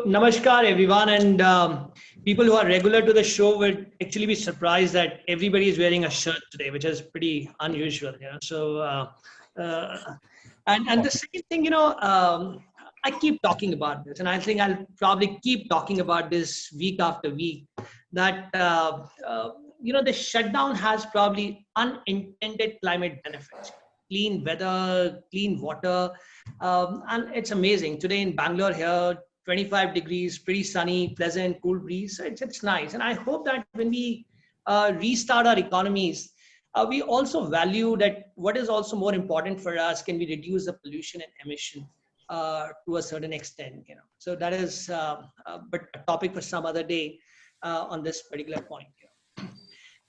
Namaskar, everyone, and people who are regular to the show would actually be surprised that everybody is wearing a shirt today, which is pretty unusual. Uh, and the second thing, I keep talking about this, and I think I'll probably keep talking about this week after week. That the shutdown has probably unintended climate benefits, clean weather, clean water, and it's amazing. Today in Bangalore here, 25 degrees, pretty sunny, pleasant, cool breeze. So it's nice. And I hope that when we restart our economies, we also value that what is also more important for us, can we reduce the pollution and emission to a certain extent, So that is but a topic for some other day on this particular point.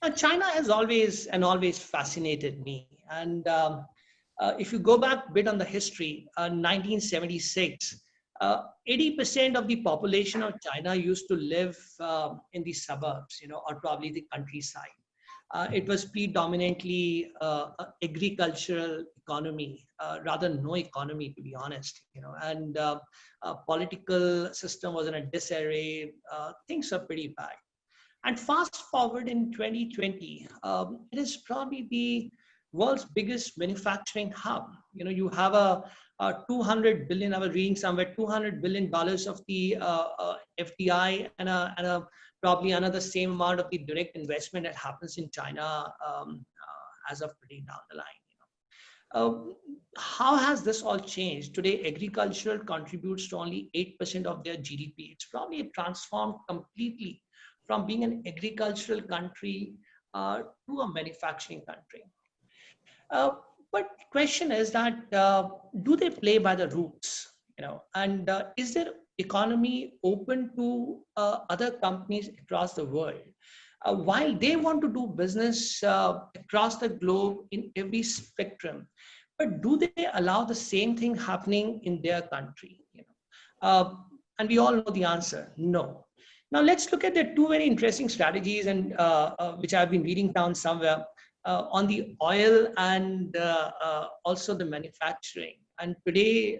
Now, China has always fascinated me. And if you go back a bit on the history, 1976, 80% of the population of China used to live in the suburbs, or probably the countryside. It was predominantly agricultural economy, rather no economy, to be honest, and political system was in a disarray. Things are pretty bad. And fast forward in 2020, it is probably the world's biggest manufacturing hub. You have a 200 billion, I was reading somewhere, $200 billion of the FDI and probably another same amount of the direct investment that happens in China as of pretty down the line. How has this all changed? Today, agriculture contributes to only 8% of their GDP. It's probably transformed completely from being an agricultural country to a manufacturing country. But the question is that do they play by the rules? And is their economy open to other companies across the world? While they want to do business across the globe in every spectrum, but do they allow the same thing happening in their country? And we all know the answer: no. Now let's look at the two very interesting strategies, and which I've been reading down somewhere on the oil and also the manufacturing. And today,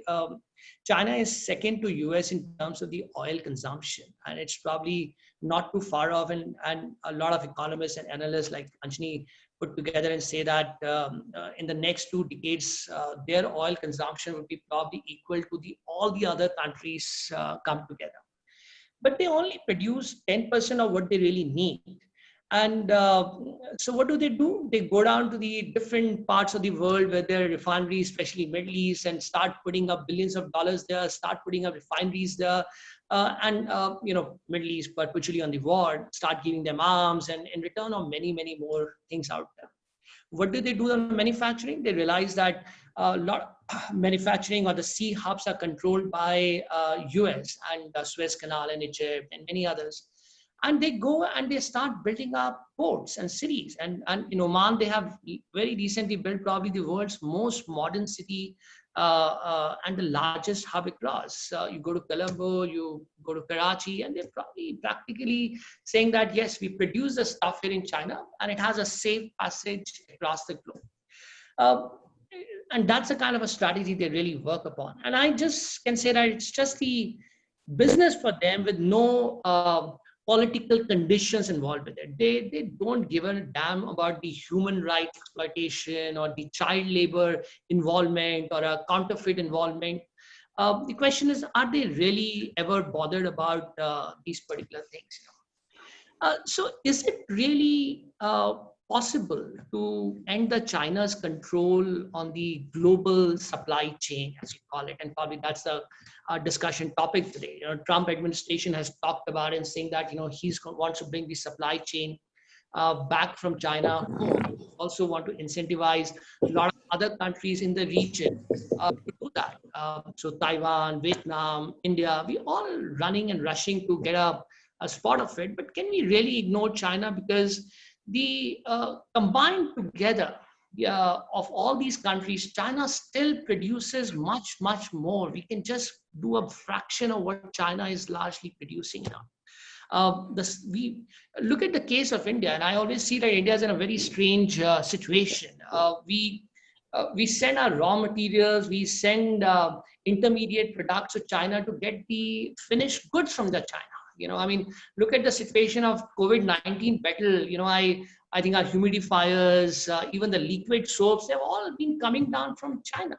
China is second to US in terms of the oil consumption, and it's probably not too far off. And a lot of economists and analysts like Anjani put together and say that in the next 2 decades, their oil consumption would be probably equal to all the other countries come together. But they only produce 10% of what they really need. And so what do? They go down to the different parts of the world where there are refineries, especially Middle East, and start putting up billions of dollars there, start putting up refineries there. Middle East perpetually on the war, start giving them arms, and in return of many, many more things out there. What do they do on manufacturing? They realize that a lot of manufacturing or the sea hubs are controlled by US and Suez Canal and Egypt and many others. And they go and they start building up ports and cities. And in Oman, they have very recently built probably the world's most modern city and the largest hub across. You go to Colombo, you go to Karachi, and they're probably practically saying that, yes, we produce the stuff here in China and it has a safe passage across the globe. And that's a kind of a strategy they really work upon. And I just can say that it's just the business for them with no political conditions involved with it. They don't give a damn about the human rights exploitation or the child labor involvement or a counterfeit involvement. The question is, are they really ever bothered about these particular things? So is it really possible to end the China's control on the global supply chain, as you call it? And probably that's the discussion topic today. Trump administration has talked about and saying that he wants to bring the supply chain back from China home. Also want to incentivize a lot of other countries in the region to do that. So Taiwan, Vietnam, India, we all running and rushing to get a spot of it. But can we really ignore China? Because the combined together of all these countries, China still produces much, much more. We can just do a fraction of what China is largely producing now. We look at the case of India, and I always see that India is in a very strange situation. We send our raw materials, we send intermediate products to China to get the finished goods from the China. I mean, look at the situation of COVID-19 battle. I think our humidifiers, even the liquid soaps, they've all been coming down from China.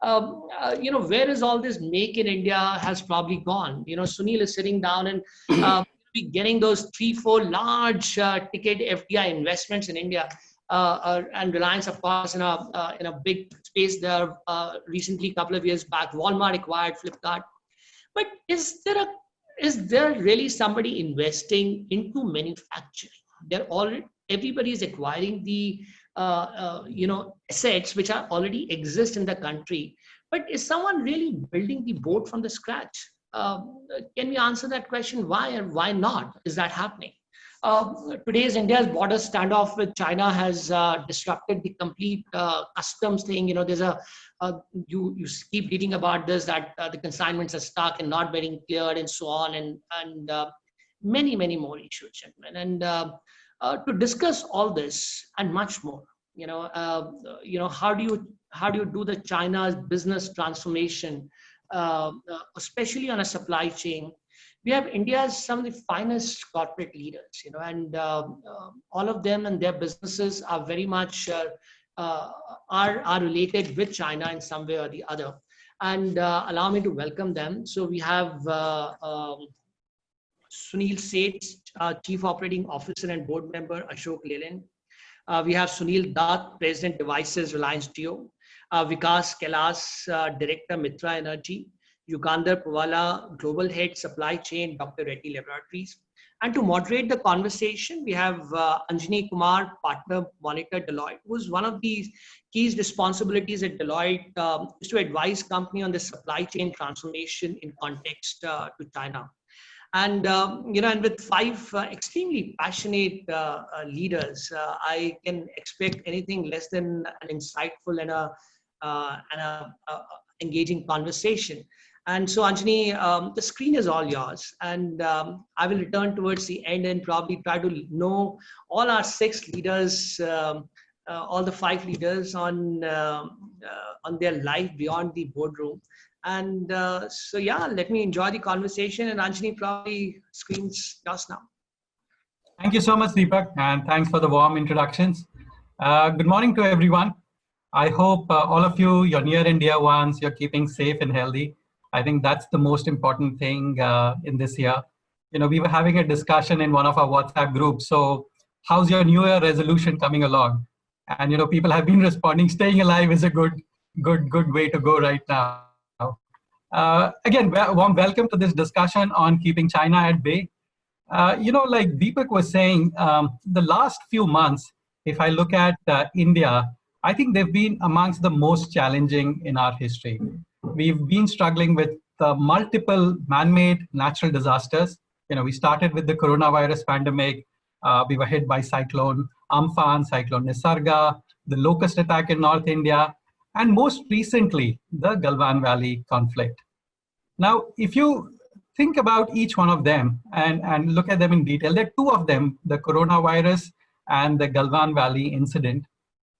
Where is all this make in India has probably gone. Sunil is sitting down and be getting those 3-4 large ticket FDI investments in India. And Reliance, of course, in a big space there. Recently, a couple of years back, Walmart acquired Flipkart. But is there really somebody investing into manufacturing? Everybody is acquiring the assets which are already exist in the country. But is someone really building the boat from the scratch? Can we answer that question? Why and why not is that happening? Today's India's border standoff with China has disrupted the complete customs thing. There's you keep reading about this, that the consignments are stuck and not getting cleared and so on, and many more issues, gentlemen. And to discuss all this and much more, how do you do the China's business transformation, especially on a supply chain? We have India's some of the finest corporate leaders, and all of them and their businesses are very much are related with China in some way or the other. And allow me to welcome them. So we have Sunil Seth, Chief Operating Officer and Board Member, Ashok Leyland. We have Sunil Dutt, President Devices, Reliance Jio. Vikas Kailas, Director, Mitra Energy. Yugandhar Pawala, Global Head Supply Chain, Dr. Reddy Laboratories. And to moderate the conversation, we have Anjani Kumar, Partner Monitor, Deloitte, who's one of the key responsibilities at Deloitte is to advise company on the supply chain transformation in context to China. And and with 5 extremely passionate leaders, I can expect anything less than an insightful and a engaging conversation. And so, Anjani, the screen is all yours. And I will return towards the end and probably try to know all our 6 leaders, all the 5 leaders on their life beyond the boardroom. And so, yeah, let me enjoy the conversation. And Anjani, probably screen's yours now. Thank you so much, Deepak. And thanks for the warm introductions. Good morning to everyone. I hope all of you, your near and dear ones, you're keeping safe and healthy. I think that's the most important thing in this year. We were having a discussion in one of our WhatsApp groups. So how's your New Year resolution coming along? And, people have been responding, staying alive is a good way to go right now. Again, warm welcome to this discussion on keeping China at bay. Like Deepak was saying, the last few months, if I look at India, I think they've been amongst the most challenging in our history. We've been struggling with multiple man-made natural disasters. We started with the coronavirus pandemic. We were hit by Cyclone Amphan, Cyclone Nisarga, the locust attack in North India, and most recently, the Galwan Valley conflict. Now, if you think about each one of them and look at them in detail, there are 2 of them, the coronavirus and the Galwan Valley incident,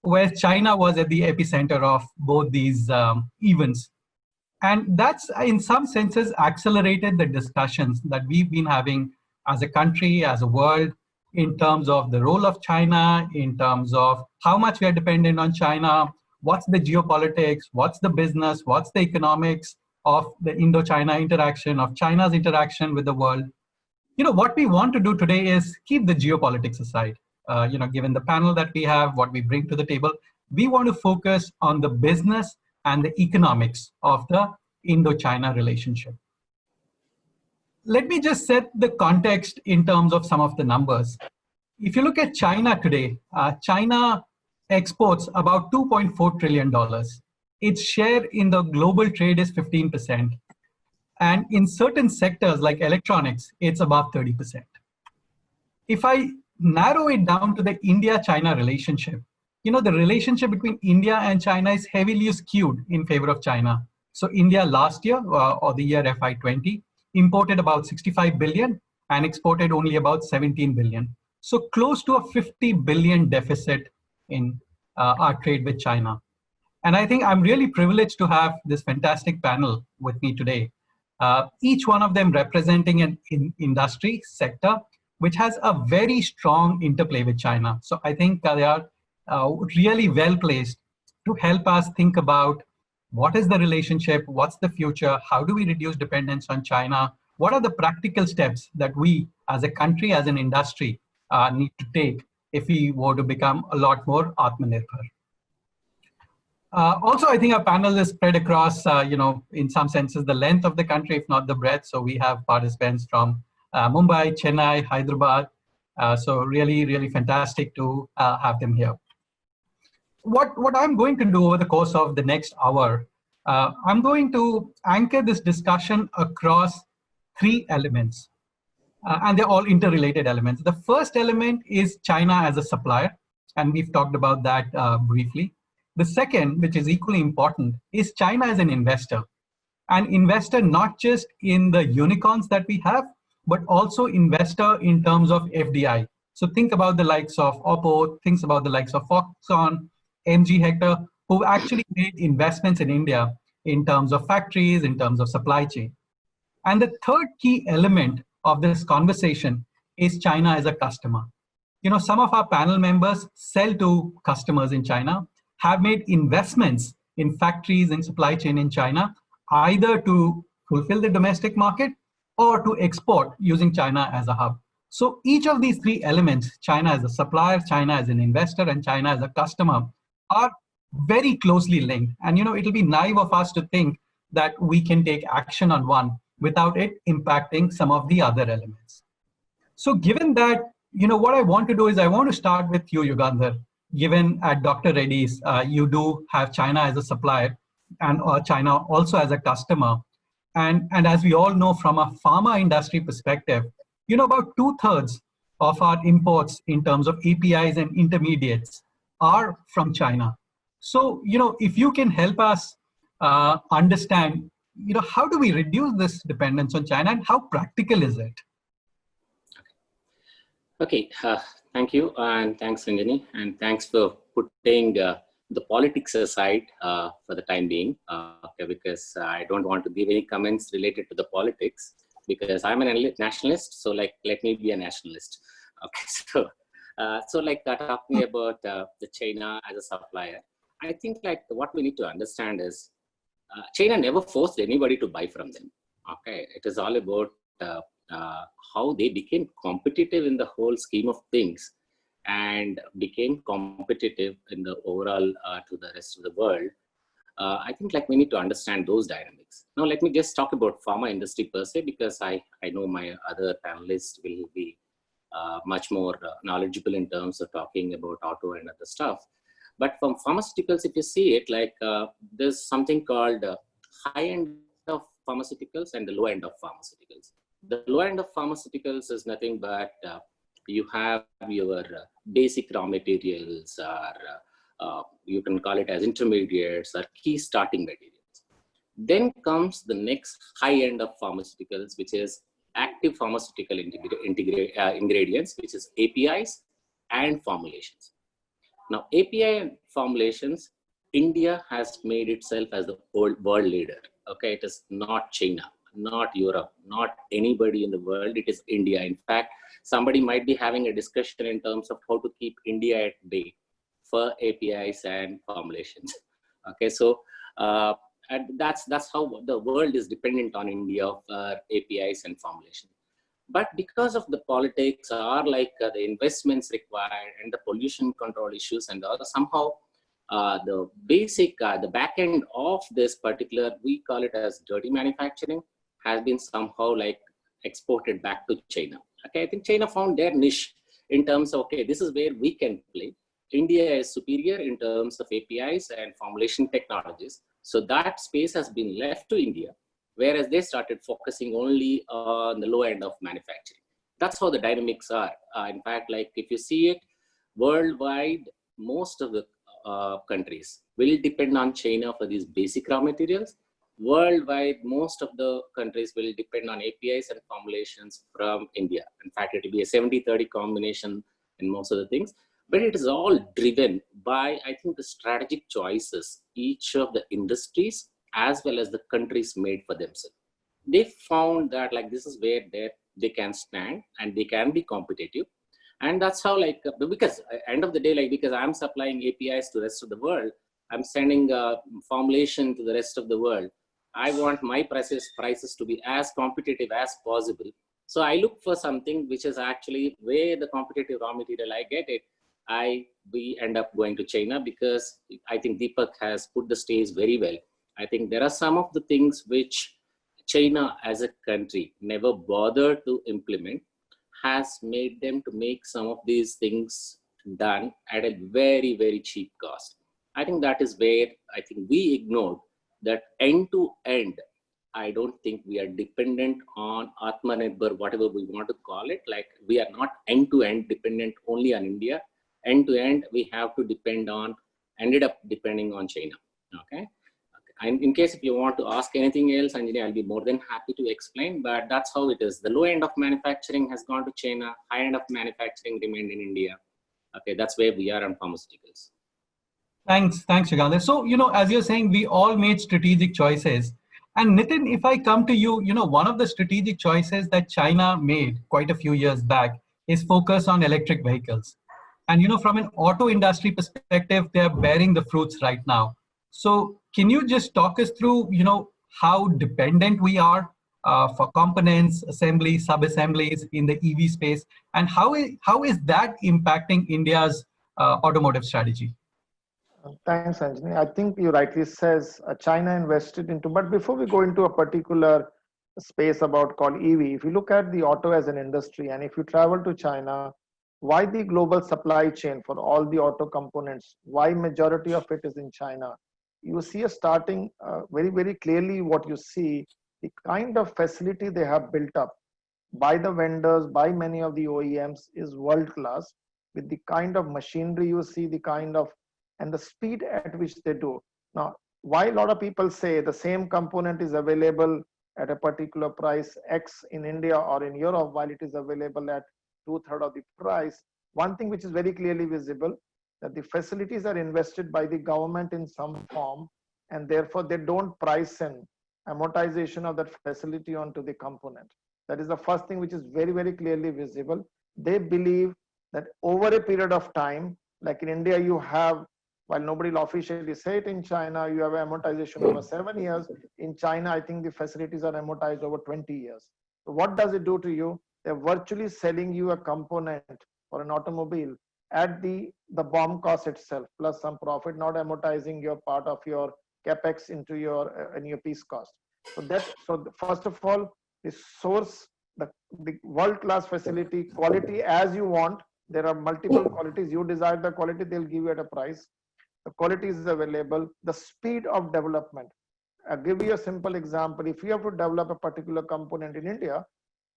where China was at the epicenter of both these events. And that's, in some senses, accelerated the discussions that we've been having as a country, as a world, in terms of the role of China, in terms of how much we are dependent on China, what's the geopolitics, what's the business, what's the economics of the Indo-China interaction, of China's interaction with the world. What we want to do today is keep the geopolitics aside. Given the panel that we have, what we bring to the table, we want to focus on the business and the economics of the Indo-China relationship. Let me just set the context in terms of some of the numbers. If you look at China today, China exports about $2.4 trillion. Its share in the global trade is 15%. And in certain sectors like electronics, it's about 30%. If I narrow it down to the India-China relationship, the relationship between India and China is heavily skewed in favor of China. So India last year, or the year FY20, imported about 65 billion and exported only about 17 billion. So close to a 50 billion deficit in our trade with China. And I think I'm really privileged to have this fantastic panel with me today. Each one of them representing an industry sector which has a very strong interplay with China. So I think they are really well placed to help us think about what is the relationship, what's the future, how do we reduce dependence on China, what are the practical steps that we as a country, as an industry, need to take if we were to become a lot more Atmanirbhar. Also, I think our panel is spread across, in some senses, the length of the country, if not the breadth. So we have participants from Mumbai, Chennai, Hyderabad. So really, really fantastic to have them here. What I'm going to do over the course of the next hour, I'm going to anchor this discussion across three elements. And they're all interrelated elements. The first element is China as a supplier, and we've talked about that briefly. The second, which is equally important, is China as an investor. An investor not just in the unicorns that we have, but also investor in terms of FDI. So think about the likes of Oppo, think about the likes of Foxconn, MG Hector, who actually made investments in India in terms of factories, in terms of supply chain. And the third key element of this conversation is China as a customer. Some of our panel members sell to customers in China, have made investments in factories and supply chain in China, either to fulfill the domestic market or to export using China as a hub. So each of these three elements, China as a supplier, China as an investor, and China as a customer, are very closely linked. And it'll be naive of us to think that we can take action on one without it impacting some of the other elements. So given that, what I want to do is I want to start with you, Yugandhar. Given at Dr. Reddy's, you do have China as a supplier and China also as a customer. And as we all know from a pharma industry perspective, about 2/3 of our imports in terms of APIs and intermediates are from China. So, if you can help us understand, how do we reduce this dependence on China and how practical is it? Okay, thank you, and thanks, Ranjani, and thanks for putting the politics aside for the time being, because I don't want to give any comments related to the politics, because I'm a nationalist, so let me be a nationalist. Okay, so talking about the China as a supplier, I think what we need to understand is China never forced anybody to buy from them. Okay, it is all about how they became competitive in the whole scheme of things and became competitive in the overall to the rest of the world. I think we need to understand those dynamics. Now, let me just talk about pharma industry per se, because I know my other panelists will be much more knowledgeable in terms of talking about auto and other stuff. But from pharmaceuticals, if you see it, there's something called high end of pharmaceuticals and the low end of pharmaceuticals. The low end of pharmaceuticals is nothing but you have your basic raw materials, or you can call it as intermediates or key starting materials. Then comes the next high end of pharmaceuticals, which is active pharmaceutical ingredients, which is APIs and formulations. Now, API and formulations, India has made itself as the world leader. Okay, it is not China, not Europe, not anybody in the world. It is India. In fact, somebody might be having a discussion in terms of how to keep India at bay for APIs and formulations. Okay, so and that's how the world is dependent on India for APIs and formulations. But because of the politics or the investments required and the pollution control issues and all, somehow the basic, the back end of this particular, we call it as dirty manufacturing, has been somehow exported back to China. Okay, I think China found their niche in terms of, okay, this is where we can play. India is superior in terms of APIs and formulation technologies. So that space has been left to India, whereas they started focusing only on the low end of manufacturing. That's how the dynamics are. In fact, if you see it worldwide, most of the countries will depend on China for these basic raw materials. Worldwide, most of the countries will depend on APIs and formulations from India. In fact, it will be a 70-30 combination in most of the things. but it is all driven by, I think, the strategic choices each of the industries as well as the countries made for themselves. They found that like this is where they can stand and they can be competitive, and that's how like because end of the day, like because I'm supplying APIs to the rest of the world, I'm sending formulation to the rest of the world. I want my prices to be as competitive as possible. So I look for something which is actually where the competitive raw material I get it. We end up going to China because I think Deepak has put the stage very well. I think there are some of the things which China as a country never bothered to implement, has made them to make some of these things done at a very, very cheap cost. I think that is where I think we ignored that end to end. I don't think we are dependent on Atmanirbhar, whatever we want to call it. Like we are not end to end dependent only on India. End to end, we have to ended up depending on China. Okay. And in case if you want to ask anything else, Anjali, I'll be more than happy to explain, but that's how it is. The low end of manufacturing has gone to China, high end of manufacturing remained in India. Okay, that's where we are on pharmaceuticals. Thanks, Yugandhar. So, as you're saying, we all made strategic choices. And Nitin, if I come to you, one of the strategic choices that China made quite a few years back is focus on electric vehicles. And, from an auto industry perspective, they're bearing the fruits right now. So can you just talk us through, how dependent we are for components, assembly, sub-assemblies in the EV space, and how is that impacting India's automotive strategy? Thanks, Anjani. I think you rightly says China invested into, but before we go into a particular space about called EV, if you look at the auto as an industry, and if you travel to China, why the global supply chain for all the auto components, why majority of it is in China? You see a starting very, very clearly what you see, the kind of facility they have built up by the vendors, by many of the OEMs is world class with the kind of machinery you see, the kind of and the speed at which they do. Now, why a lot of people say the same component is available at a particular price X in India or in Europe, while it is available at 2/3 of the price, one thing which is very clearly visible, that the facilities are invested by the government in some form, and therefore they don't price in amortization of that facility onto the component. That is the first thing which is very, very clearly visible. They believe that over a period of time, like in India, you have, while nobody will officially say it in China, you have amortization over 7 years. In China, I think the facilities are amortized over 20 years. So what does it do to you? They're virtually selling you a component for an automobile at the BOM cost itself, plus some profit, not amortizing your part of your capex into your piece cost. So first of all, the source, the world-class facility, quality as you want. There are multiple qualities. You desire the quality, they'll give you at a price. The quality is available. The speed of development. I'll give you a simple example. If you have to develop a particular component in India,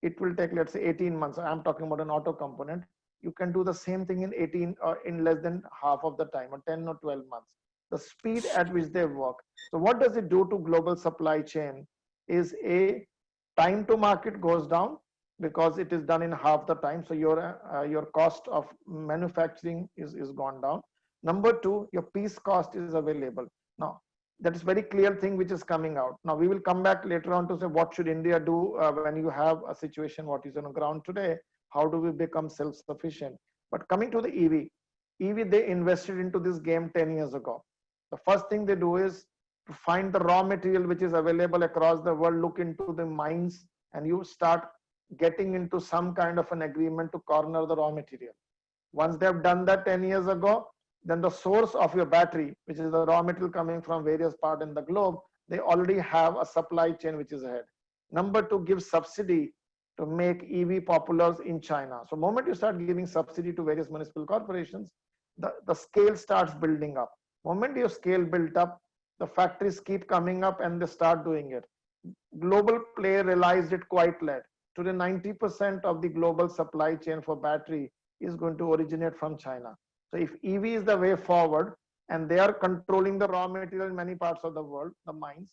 it will take, let's say, 18 months. I'm talking about an auto component. You can do the same thing in 18 or in less than half of the time, or 10 or 12 months. The speed at which they work. So what does it do to global supply chain? Is a time to market goes down because it is done in half the time. So your cost of manufacturing is gone down. Number two, your piece cost is available. Now, that is very clear thing which is coming out. Now, we will come back later on to say what should India do when you have a situation what is on the ground today. How do we become self-sufficient? But coming to the EV, they invested into this game 10 years ago. The first thing they do is to find the raw material which is available across the world, look into the mines, and you start getting into some kind of an agreement to corner the raw material. Once they have done that 10 years ago, then the source of your battery, which is the raw material coming from various parts in the globe, they already have a supply chain which is ahead. Number two, give subsidy to make EV popular in China. So the moment you start giving subsidy to various municipal corporations, the scale starts building up. The moment your scale built up, the factories keep coming up and they start doing it. Global player realized it quite late. Today, 90% of the global supply chain for battery is going to originate from China. So if EV is the way forward and they are controlling the raw material in many parts of the world, the mines,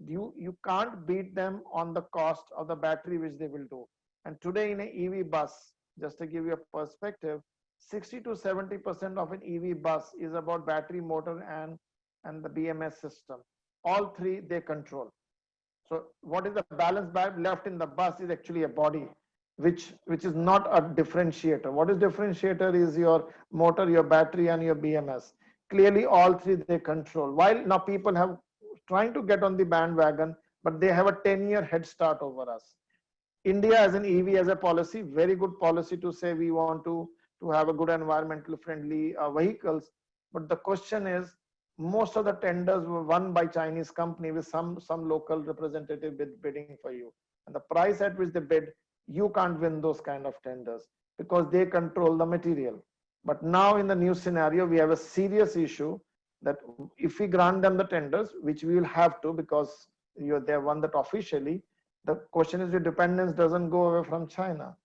you can't beat them on the cost of the battery which they will do. And today in an EV bus, just to give you a perspective, 60 to 70% of an EV bus is about battery, motor, and the BMS system. All three they control. So what is the balance left in the bus is actually a body, which is not a differentiator. What is differentiator is your motor, your battery, and your BMS. Clearly, all three they control. While now people have trying to get on the bandwagon, but they have a 10-year head start over us. India as an EV as a policy, very good policy to say we want to have a good environmental friendly vehicles. But the question is, most of the tenders were won by Chinese company with some local representative bidding for you. And the price at which they bid, you can't win those kind of tenders because they control the material. But now in the new scenario, we have a serious issue that if we grant them the tenders, which we will have to because they have won that officially, the question is your dependence doesn't go away from China.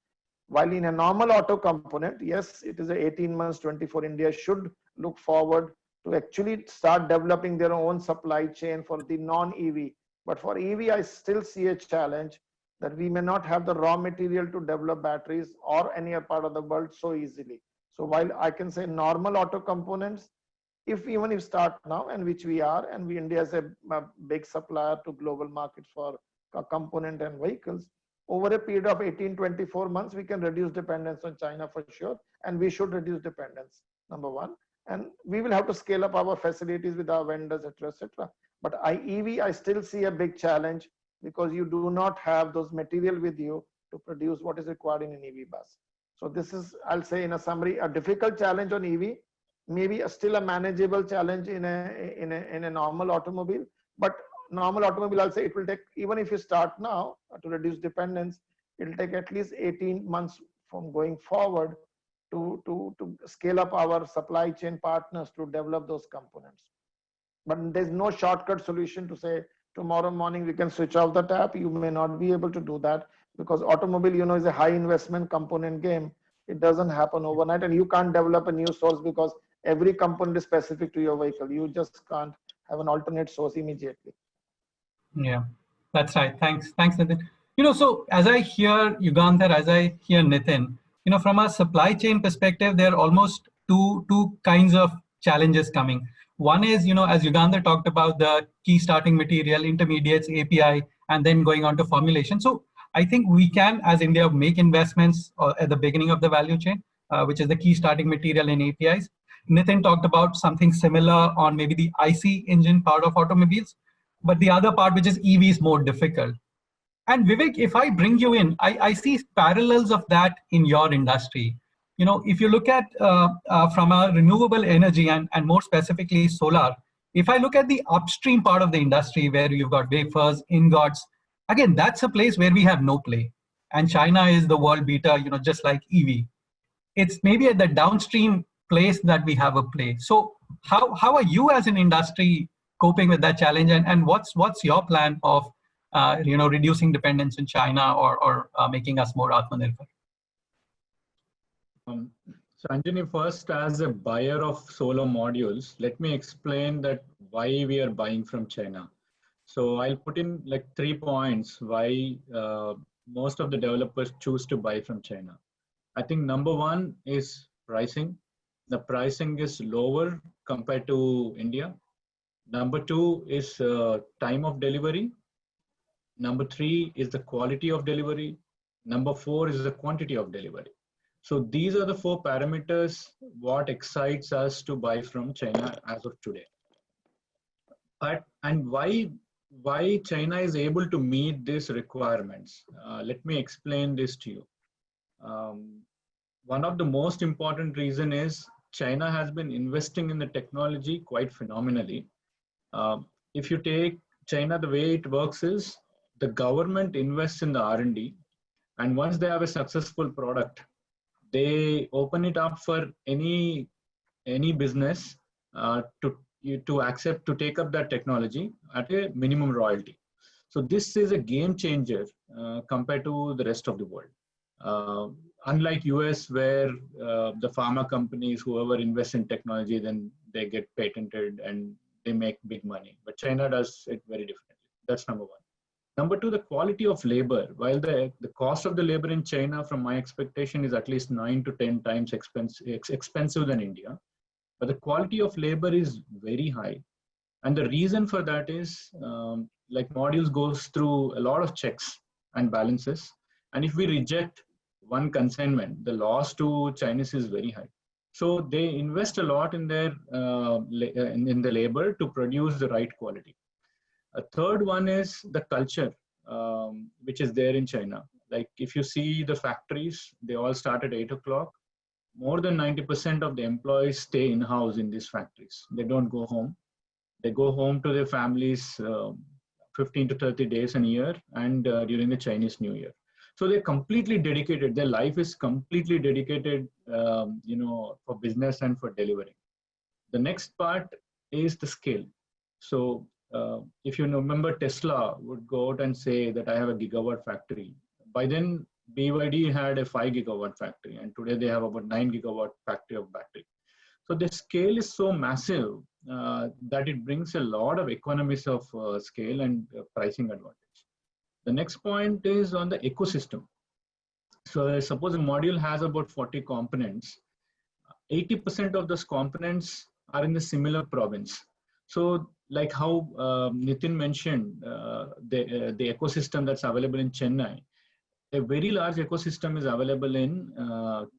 While in a normal auto component, yes, it is 18 months, 24, India should look forward to actually start developing their own supply chain for the non-EV. But for EV, I still see a challenge that we may not have the raw material to develop batteries or any other part of the world so easily. So while I can say normal auto components, even if start now, and which we are, and India is a big supplier to global markets for component and vehicles, over a period of 18-24 months, we can reduce dependence on China for sure, and we should reduce dependence, number one. And we will have to scale up our facilities with our vendors, etc. But EV, I still see a big challenge because you do not have those material with you to produce what is required in an EV bus. So this is, I'll say in a summary, a difficult challenge on EV, maybe still a manageable challenge in a normal automobile. But normal automobile, I'll say it will take, even if you start now to reduce dependence, it will take at least 18 months from going forward to scale up our supply chain partners to develop those components. But there's no shortcut solution to say tomorrow morning we can switch off the tap. You may not be able to do that because automobile, is a high investment component game. It doesn't happen overnight, and you can't develop a new source because every component is specific to your vehicle. You just can't have an alternate source immediately. Yeah, that's right. Thanks, Nitin. So as I hear Yugandhar, as I hear Nitin, from a supply chain perspective, there are almost two kinds of challenges coming. One is, as Yugandhar talked about, the key starting material, intermediates, API, and then going on to formulation. So I think we can, as India, make investments at the beginning of the value chain, which is the key starting material in APIs. Nitin talked about something similar on maybe the IC engine part of automobiles, but the other part, which is EV, is more difficult. And Vivek, if I bring you in, I see parallels of that in your industry. If you look at from a renewable energy and more specifically solar, if I look at the upstream part of the industry where you've got wafers, ingots, again, that's a place where we have no play. And China is the world beater, just like EV. It's maybe at the downstream place that we have a play. So how are you as an industry coping with that challenge? And what's your plan of reducing dependence in China or making us more Atmanirbhar? So Anjani, first, as a buyer of solar modules, let me explain that why we are buying from China. So I'll put in like 3 points why most of the developers choose to buy from China. I think number one is pricing. The pricing is lower compared to India. Number two is time of delivery. Number three is the quality of delivery. Number four is the quantity of delivery. So these are the 4 parameters what excites us to buy from China as of today. And why China is able to meet these requirements? Let me explain this to you. One of the most important reason is China has been investing in the technology quite phenomenally. If you take China, the way it works is the government invests in the R&D, and once they have a successful product, they open it up for any business to accept, to take up that technology at a minimum royalty. So this is a game changer compared to the rest of the world. Unlike US, where the pharma companies, whoever invests in technology, then they get patented and they make big money. But China does it very differently. That's number one. Number two, the quality of labor. While the cost of the labor in China, from my expectation, is at least 9 to 10 times expensive than India, but the quality of labor is very high. And the reason for that is, like modules goes through a lot of checks and balances. And if we reject one consignment, the loss to Chinese is very high. So they invest a lot in their in the labor to produce the right quality. A third one is the culture, which is there in China. Like if you see the factories, they all start at 8 o'clock. More than 90% of the employees stay in-house in these factories. They don't go home. They go home to their families 15 to 30 days a year and during the Chinese New Year. So they're completely dedicated. Their life is completely dedicated, for business and for delivering. The next part is the scale. So if you remember, Tesla would go out and say that I have a gigawatt factory. By then, BYD had a 5 gigawatt factory, and today they have about 9 gigawatt factory of battery. So the scale is so massive that it brings a lot of economies of scale and pricing advantage. The next point is on the ecosystem. So suppose a module has about 40 components. 80% of those components are in the similar province. So like how Nitin mentioned, the ecosystem that's available in Chennai, a very large ecosystem is available in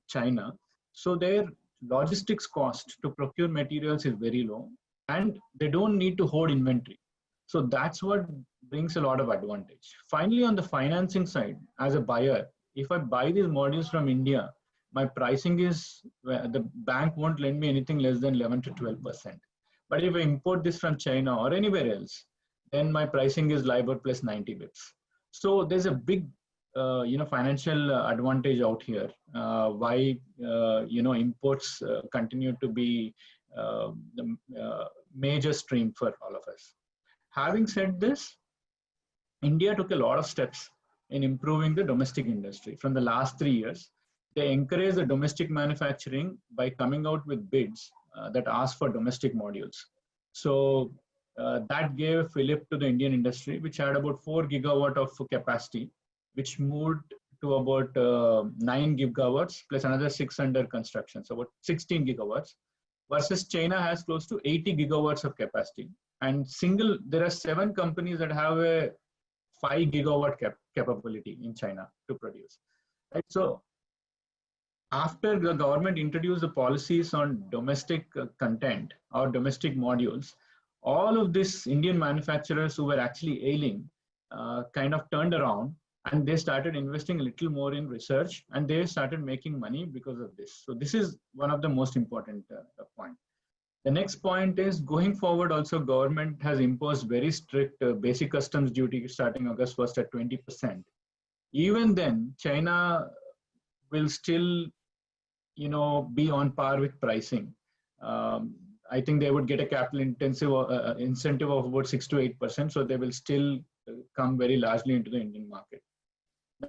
China. So their logistics cost to procure materials is very low, and they don't need to hold inventory. So that's what brings a lot of advantage. Finally, on the financing side, as a buyer, if I buy these modules from India, my pricing is, the bank won't lend me anything less than 11 to 12%. But if I import this from China or anywhere else, then my pricing is LIBOR plus 90 bips. So there's a big financial advantage out here. Why imports continue to be the major stream for all of us. Having said this, India took a lot of steps in improving the domestic industry. From the last 3 years, they encouraged the domestic manufacturing by coming out with bids that ask for domestic modules. So that gave a fillip to the Indian industry, which had about 4 gigawatt of capacity, which moved to about 9 gigawatts plus another 6 under construction, so about 16 gigawatts, versus China has close to 80 gigawatts of capacity. And there are 7 companies that have a 5 gigawatt capability in China to produce. Right? So after the government introduced the policies on domestic content or domestic modules, all of these Indian manufacturers who were actually ailing kind of turned around, and they started investing a little more in research, and they started making money because of this. So this is one of the most important points. The next point is, going forward also, government has imposed very strict basic customs duty starting August 1st at 20%. Even then, China will still, be on par with pricing. I think they would get a capital intensive incentive of about 6 to 8%. So they will still come very largely into the Indian market.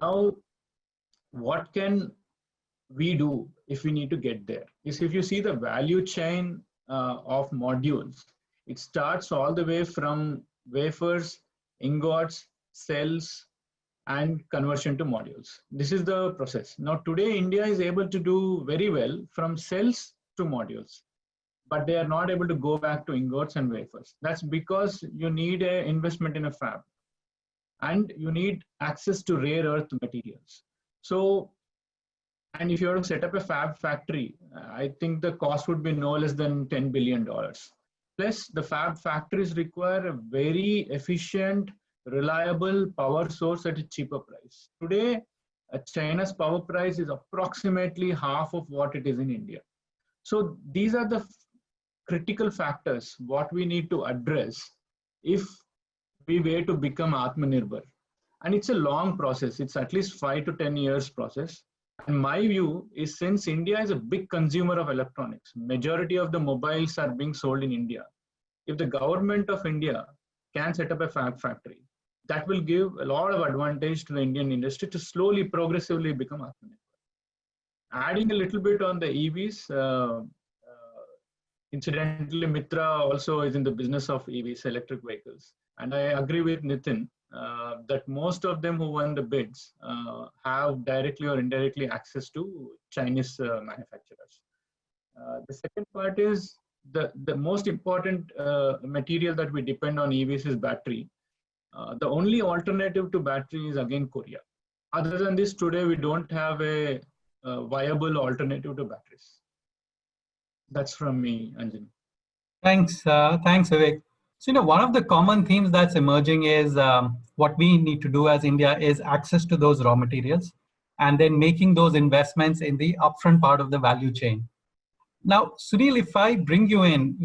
Now, what can we do if we need to get there? Is if you see the value chain of modules, it starts all the way from wafers, ingots, cells, and conversion to modules. This is the process. Now today, India is able to do very well from cells to modules, but they are not able to go back to ingots and wafers. That's because you need an investment in a fab, and you need access to rare earth materials. So, and if you were to set up a fab factory, I think the cost would be no less than $10 billion. Plus, the fab factories require a very efficient, reliable power source at a cheaper price. Today, China's power price is approximately half of what it is in India. So these are the critical factors what we need to address if we were to become Atmanirbhar. And it's a long process. It's at least 5 to 10 years process. And my view is, since India is a big consumer of electronics, majority of the mobiles are being sold in India. If the government of India can set up a fab factory, that will give a lot of advantage to the Indian industry to slowly, progressively become Atmanirbhar. Adding a little bit on the EVs, incidentally, Mitra also is in the business of EVs, electric vehicles. And I agree with Nitin that most of them who won the bids have directly or indirectly access to Chinese manufacturers. The second part is the most important material that we depend on EVs is battery. The only alternative to battery is again Korea. Other than this, today we don't have a viable alternative to batteries. That's from me, Anjani. Thanks, thanks, Vivek. So, one of the common themes that's emerging is what we need to do as India is access to those raw materials and then making those investments in the upfront part of the value chain. Now, Sunil, if I bring you in,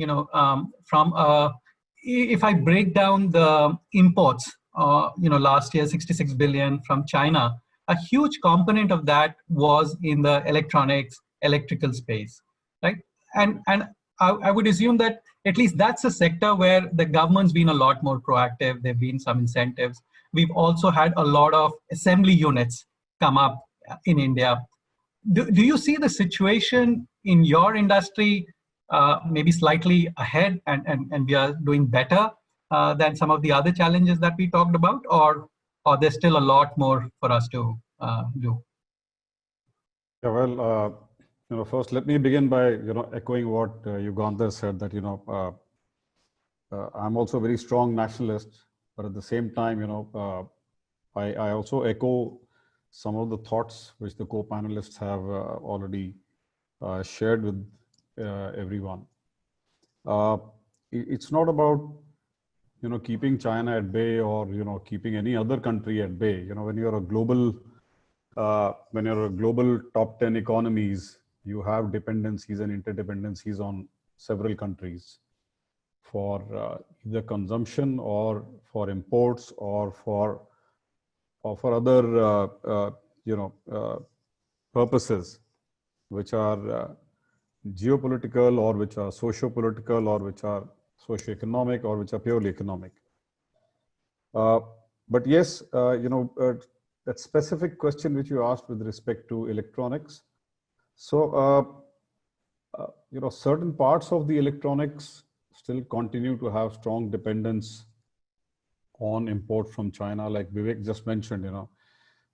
if I break down the imports, last year, 66 billion from China, a huge component of that was in the electronics, electrical space, right? And I would assume that at least that's a sector where the government's been a lot more proactive. There've been some incentives. We've also had a lot of assembly units come up in India. Do you see the situation in your industry maybe slightly ahead and we are doing better than some of the other challenges that we talked about, or there's still a lot more for us to do? Yeah, well, first let me begin by, echoing what Yugandhar said, that, I'm also a very strong nationalist, but at the same time, I also echo some of the thoughts which the co-panelists have already shared with everyone. It's not about, keeping China at bay or, keeping any other country at bay. When you're a global top 10 economies, you have dependencies and interdependencies on several countries for either consumption or for imports or for other purposes, which are geopolitical or which are socio-political or which are socio-economic or which are purely economic. But yes, that specific question which you asked with respect to electronics. So, certain parts of the electronics still continue to have strong dependence on import from China. Like Vivek just mentioned,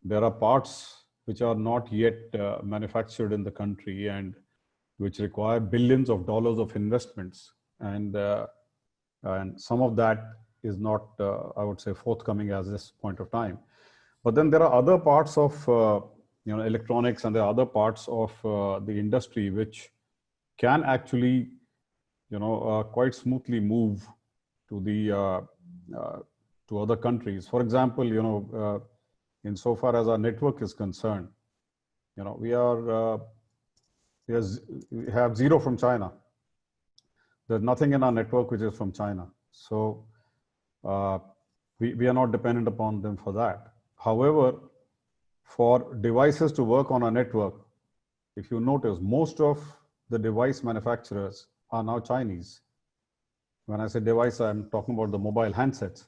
there are parts which are not yet manufactured in the country and which require billions of dollars of investments. And some of that is not, I would say, forthcoming at this point of time. But then there are other parts of electronics, and there are other parts of the industry which can actually, quite smoothly move to the to other countries. For example, insofar as our network is concerned, we have zero from China. There's nothing in our network which is from China. So we are not dependent upon them for that. However, for devices to work on our network, if you notice, most of the device manufacturers are now Chinese. When I say device, I'm talking about the mobile handsets.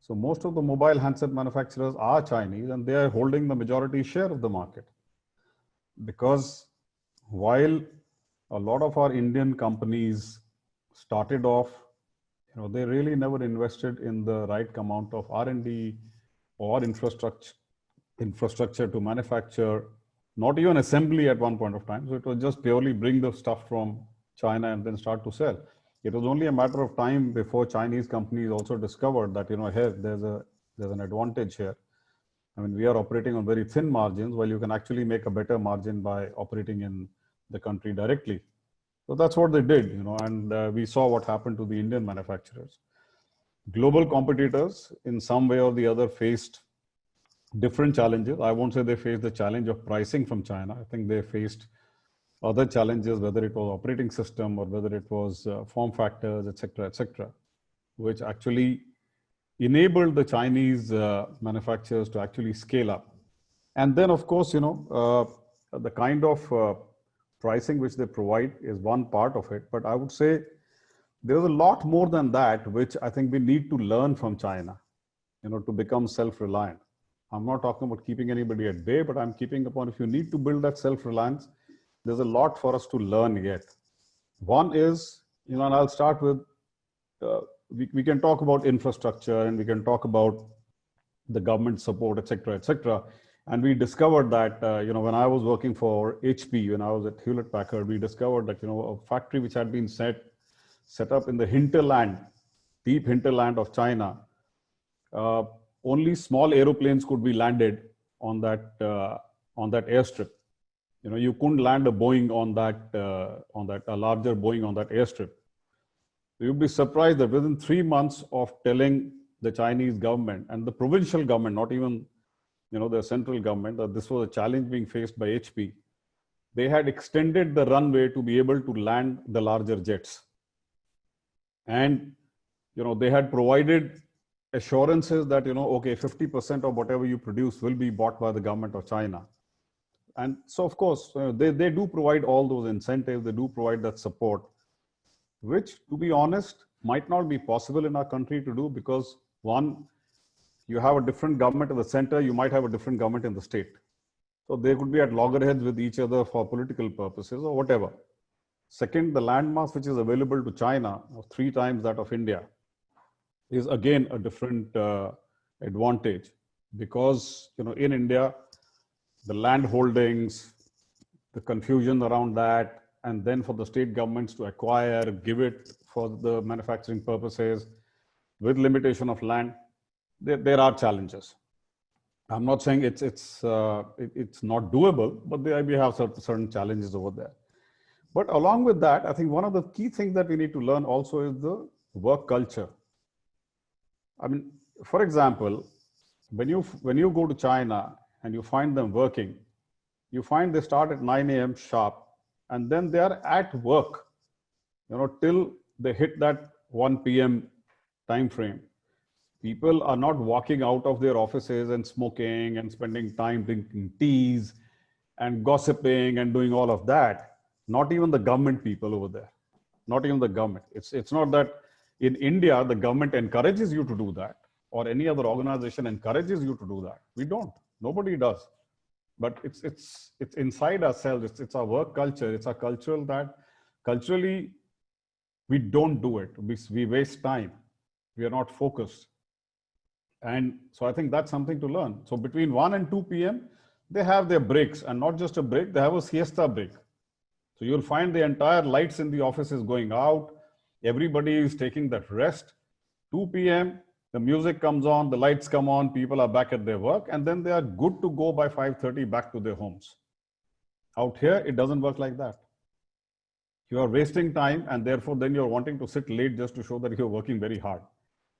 So most of the mobile handset manufacturers are Chinese, and they are holding the majority share of the market. Because while a lot of our Indian companies started off, they really never invested in the right amount of R&D or infrastructure to manufacture, not even assembly at one point of time. So it was just purely bring the stuff from China and then start to sell. It was only a matter of time before Chinese companies also discovered that, here, there's an advantage here. I mean, we are operating on very thin margins, while you can actually make a better margin by operating in the country directly. So that's what they did, and we saw what happened to the Indian manufacturers. Global competitors, in some way or the other, faced different challenges. I won't say they faced the challenge of pricing from China. I think they faced other challenges, whether it was operating system or whether it was form factors, et cetera, which actually enabled the Chinese manufacturers to actually scale up. And then, of course, the kind of pricing which they provide is one part of it. But I would say there's a lot more than that, which I think we need to learn from China, to become self-reliant. I'm not talking about keeping anybody at bay, but I'm keeping upon, if you need to build that self-reliance, there's a lot for us to learn yet. One is, and I'll start with, we can talk about infrastructure, and we can talk about the government support, etc., etc. And we discovered that, when I was working for HP, when I was at Hewlett Packard, we discovered that, a factory which had been set up in the hinterland, deep hinterland of China, only small aeroplanes could be landed on that airstrip. You couldn't land a Boeing on a larger Boeing on that airstrip. You'd be surprised that within 3 months of telling the Chinese government and the provincial government, not even the central government, that this was a challenge being faced by HP, they had extended the runway to be able to land the larger jets. And they had provided assurances that okay, 50% of whatever you produce will be bought by the government of China. And so of course they do provide all those incentives, they do provide that support, which, to be honest, might not be possible in our country to do, because one, you have a different government in the center, you might have a different government in the state. So they could be at loggerheads with each other for political purposes or whatever. Second, the landmass which is available to China, 3 times that of India, is again a different advantage, because in India, the land holdings, the confusion around that, and then for the state governments to acquire, give it for the manufacturing purposes with limitation of land, there are challenges. I'm not saying it's not doable, but we have certain challenges over there. But along with that, I think one of the key things that we need to learn also is the work culture. I mean, for example, when you go to China and you find them working, you find they start at 9 a.m. sharp, and then they are at work, till they hit that 1 p.m. time frame. People are not walking out of their offices and smoking and spending time drinking teas and gossiping and doing all of that. Not even the government people over there. Not even the government. It's not that in India, the government encourages you to do that, or any other organization encourages you to do that. We don't. Nobody does. But it's inside ourselves. It's our work culture. It's our cultural that culturally we don't do it. We waste time. We are not focused. And so I think that's something to learn. So between 1 and 2 p.m., they have their breaks, and not just a break, they have a siesta break. So you'll find the entire lights in the office is going out. Everybody is taking that rest. 2 p.m., the music comes on, the lights come on, people are back at their work, and then they are good to go by 5:30 back to their homes. Out here, it doesn't work like that. You are wasting time, and therefore then you're wanting to sit late just to show that you're working very hard.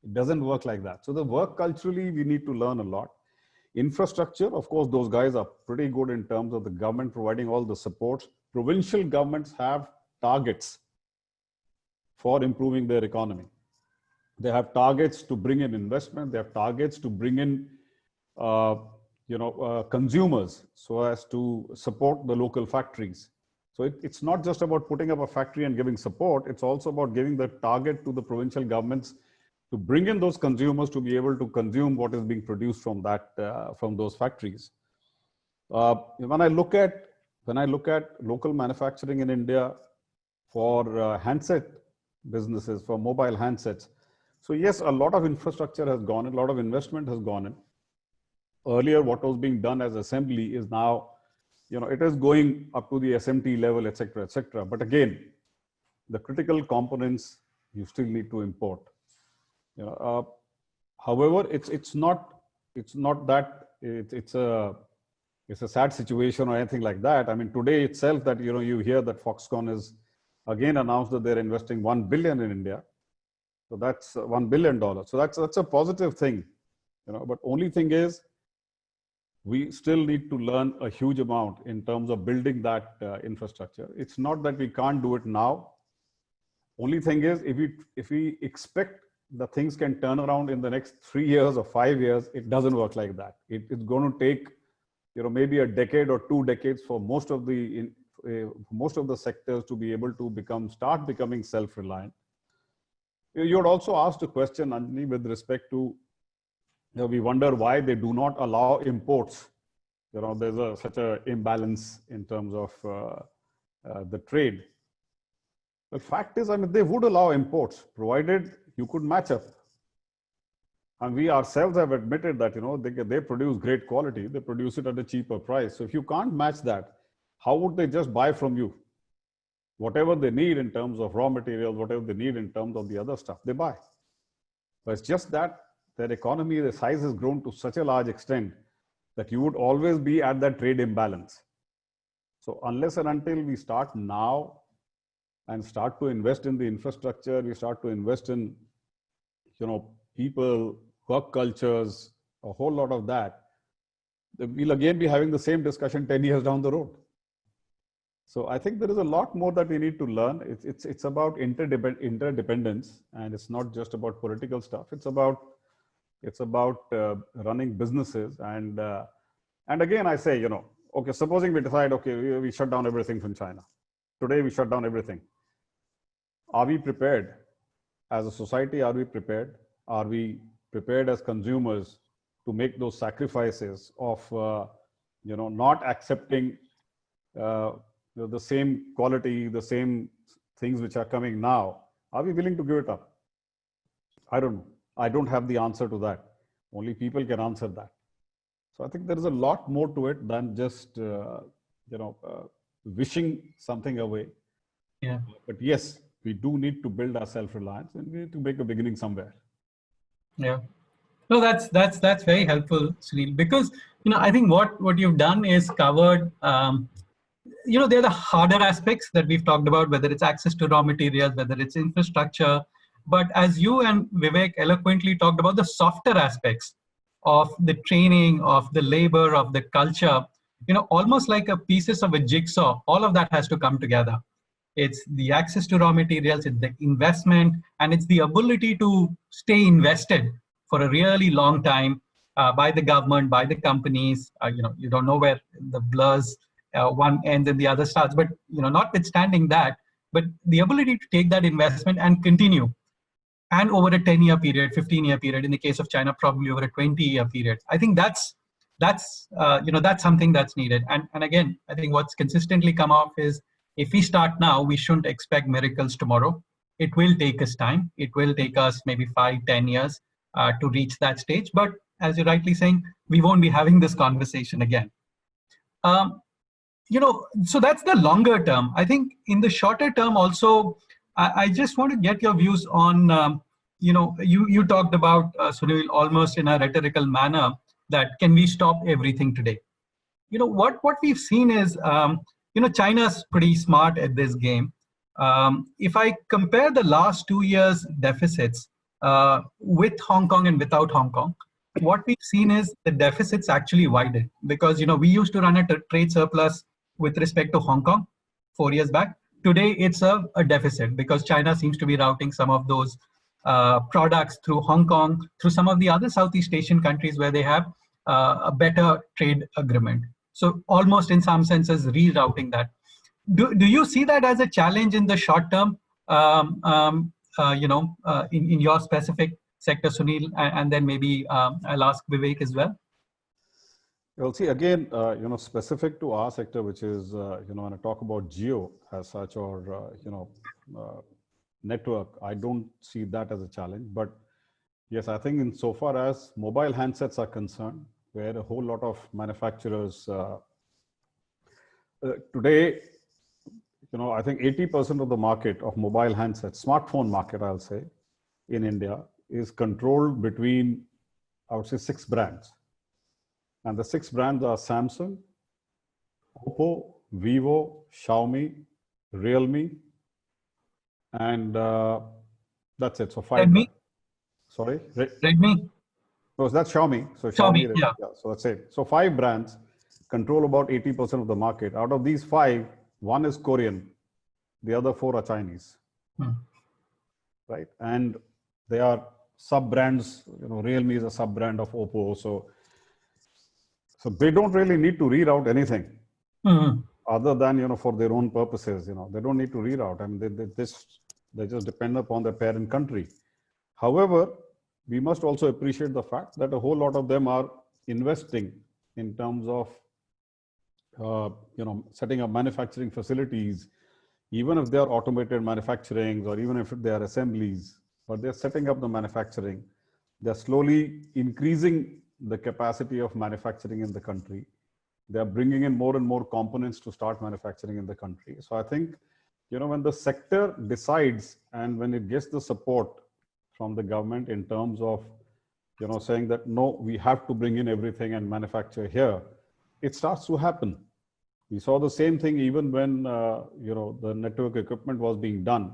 It doesn't work like that. So the work culturally, we need to learn a lot. Infrastructure, of course, those guys are pretty good in terms of the government providing all the supports. Provincial governments have targets for improving their economy. They have targets to bring in investment. They have targets to bring in, consumers, so as to support the local factories. So it's not just about putting up a factory and giving support. It's also about giving the target to the provincial governments to bring in those consumers to be able to consume what is being produced from from those factories. When I look at local manufacturing in India for handset businesses, for mobile handsets, so yes, a lot of infrastructure has gone in, a lot of investment has gone in. Earlier, what was being done as assembly is now, it is going up to the SMT level, etc., etc. But again, the critical components you still need to import. However, it's not that it's a sad situation or anything like that. I mean, today itself that you hear that Foxconn has again announced that they're investing $1 billion in India. So that's $1 billion. So that's a positive thing, But only thing is, we still need to learn a huge amount in terms of building that infrastructure. It's not that we can't do it now. Only thing is, if we expect the things can turn around in the next 3 years or 5 years, it doesn't work like that. It's going to take, maybe a decade or 2 decades for most of the sectors to be able to start becoming self-reliant. You had also asked a question, Anjani, with respect to, we wonder why they do not allow imports. There's such an imbalance in terms of the trade. The fact is, I mean, they would allow imports, provided you could match up. And we ourselves have admitted that, they produce great quality, they produce it at a cheaper price. So if you can't match that, how would they just buy from you? Whatever they need in terms of raw materials, whatever they need in terms of the other stuff, they buy. But it's just that their economy, the size has grown to such a large extent that you would always be at that trade imbalance. So unless and until we start now and start to invest in the infrastructure, we start to invest in, people, work cultures, a whole lot of that, we'll again be having the same discussion 10 years down the road. So I think there is a lot more that we need to learn. It's about interdependence, and it's not just about political stuff. It's about running businesses, and again I say, okay, supposing we decide, okay, we shut down everything from China. Today we shut down everything. Are we prepared as a society? Are we prepared? Are we prepared as consumers to make those sacrifices of not accepting the same quality, the same things which are coming now? Are we willing to give it up? I don't know. I don't have the answer to that. Only people can answer that. So I think there is a lot more to it than just wishing something away. Yeah. But yes, we do need to build our self-reliance, and we need to make a beginning somewhere. Yeah. No, that's very helpful, Sunil, because I think what you've done is covered. They're the harder aspects that we've talked about, whether it's access to raw materials, whether it's infrastructure. But as you and Vivek eloquently talked about the softer aspects of the training, of the labor, of the culture, almost like a pieces of a jigsaw, all of that has to come together. It's the access to raw materials, it's the investment, and it's the ability to stay invested for a really long time by the government, by the companies. You don't know where the blurs one ends and the other starts, but notwithstanding that, but the ability to take that investment and continue, and over a 10-year period, 15-year period, in the case of China, probably over a 20-year period. I think that's something that's needed. And again, I think what's consistently come off is, if we start now, we shouldn't expect miracles tomorrow. It will take us time. It will take us maybe 5-10 years to reach that stage. But as you're rightly saying, we won't be having this conversation again. So that's the longer term. I think in the shorter term also, I just want to get your views on, you talked about, Sunil, almost in a rhetorical manner, that can we stop everything today? What we've seen is, China's pretty smart at this game. If I compare the last 2 years' deficits with Hong Kong and without Hong Kong, what we've seen is the deficits actually widened, because we used to run a trade surplus with respect to Hong Kong 4 years back. Today it's a deficit, because China seems to be routing some of those products through Hong Kong, through some of the other Southeast Asian countries where they have a better trade agreement. So almost in some senses rerouting that. Do you see that as a challenge in the short term, in your specific sector, Sunil, and then maybe I'll ask Vivek as well? Well, see, again, specific to our sector, which is, when I talk about geo as such, or, network, I don't see that as a challenge. But yes, I think insofar as mobile handsets are concerned, where a whole lot of manufacturers today, I think 80% of the market of mobile handsets, smartphone market, I'll say, in India is controlled between, I would say, 6 brands. And the 6 brands are Samsung, Oppo, Vivo, Xiaomi, Realme, and that's it. So 5. Redmi? Sorry? Redmi? So that's Xiaomi. So Xiaomi, yeah. So that's it. So 5 brands control about 80% of the market. Out of these 5, 1 is Korean, the other 4 are Chinese. Right? And they are sub-brands, Realme is a sub-brand of Oppo. So they don't really need to reroute anything other than, for their own purposes, they don't need to reroute. I mean, they just depend upon their parent country. However, we must also appreciate the fact that a whole lot of them are investing in terms of, setting up manufacturing facilities, even if they are automated manufacturing, or even if they are assemblies, but they're setting up the manufacturing. They're slowly increasing the capacity of manufacturing in the country. They're bringing in more and more components to start manufacturing in the country. So I think, when the sector decides and when it gets the support from the government in terms of, saying that, no, we have to bring in everything and manufacture here, it starts to happen. We saw the same thing even when, the network equipment was being done.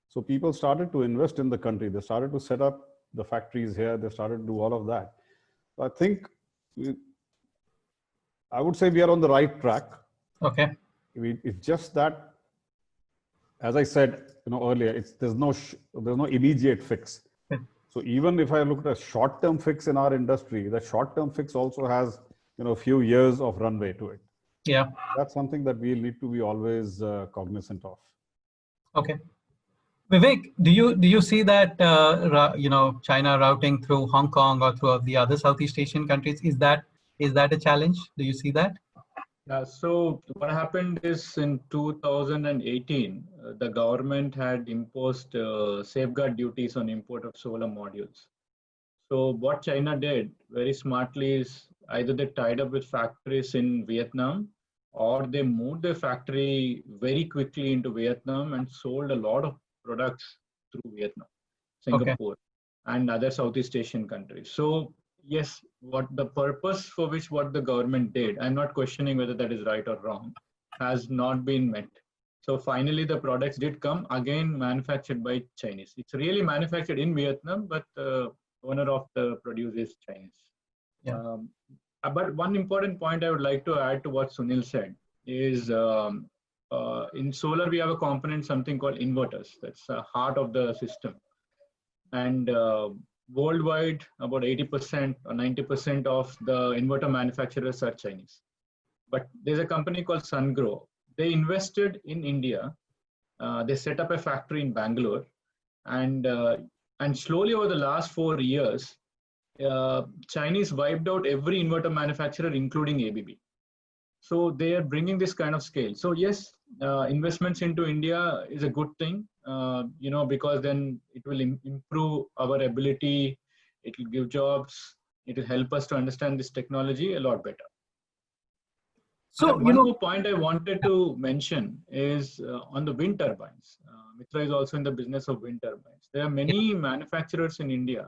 So people started to invest in the country. They started to set up the factories here. They started to do all of that. So I think I would say we are on the right track. Okay. It's just that, as I said, earlier, there's no immediate fix. So even if I look at a short-term fix in our industry, the short-term fix also has, a few years of runway to it. Yeah. That's something that we need to be always cognizant of. Okay. Vivek, do you see that China routing through Hong Kong or through the other Southeast Asian countries, is that a challenge? Do you see that? Yeah, so what happened is in 2018, the government had imposed safeguard duties on import of solar modules. So what China did very smartly is either they tied up with factories in Vietnam, or they moved their factory very quickly into Vietnam and sold a lot of products through Vietnam, Singapore, and other Southeast Asian countries. So yes, what the purpose for which what the government did, I'm not questioning whether that is right or wrong, has not been met. So finally, the products did come again manufactured by Chinese. It's really manufactured in Vietnam, but the owner of the produce is Chinese. Yeah. But one important point I would like to add to what Sunil said is in solar, we have a component, something called inverters. That's the heart of the system. And worldwide, about 80% or 90% of the inverter manufacturers are Chinese. But there's a company called SunGrow. They invested in India. They set up a factory in Bangalore. And slowly over the last 4 years, Chinese wiped out every inverter manufacturer, including ABB. So they are bringing this kind of scale. So yes, investments into India is a good thing, because then it will improve our ability. It will give jobs. It will help us to understand this technology a lot better. So one more point I wanted to mention is on the wind turbines. Mitra is also in the business of wind turbines. There are many manufacturers in India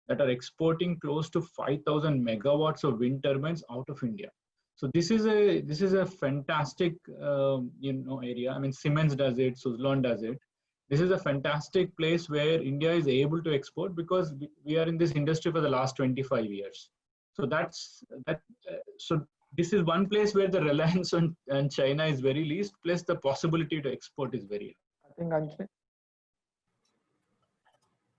that are exporting close to 5,000 megawatts of wind turbines out of India. So this is a fantastic area. I mean, Siemens does it, Suzlon does it. This is a fantastic place where India is able to export because we are in this industry for the last 25 years. So so this is one place where the reliance on China is very least, plus the possibility to export is very high. I think Anjali.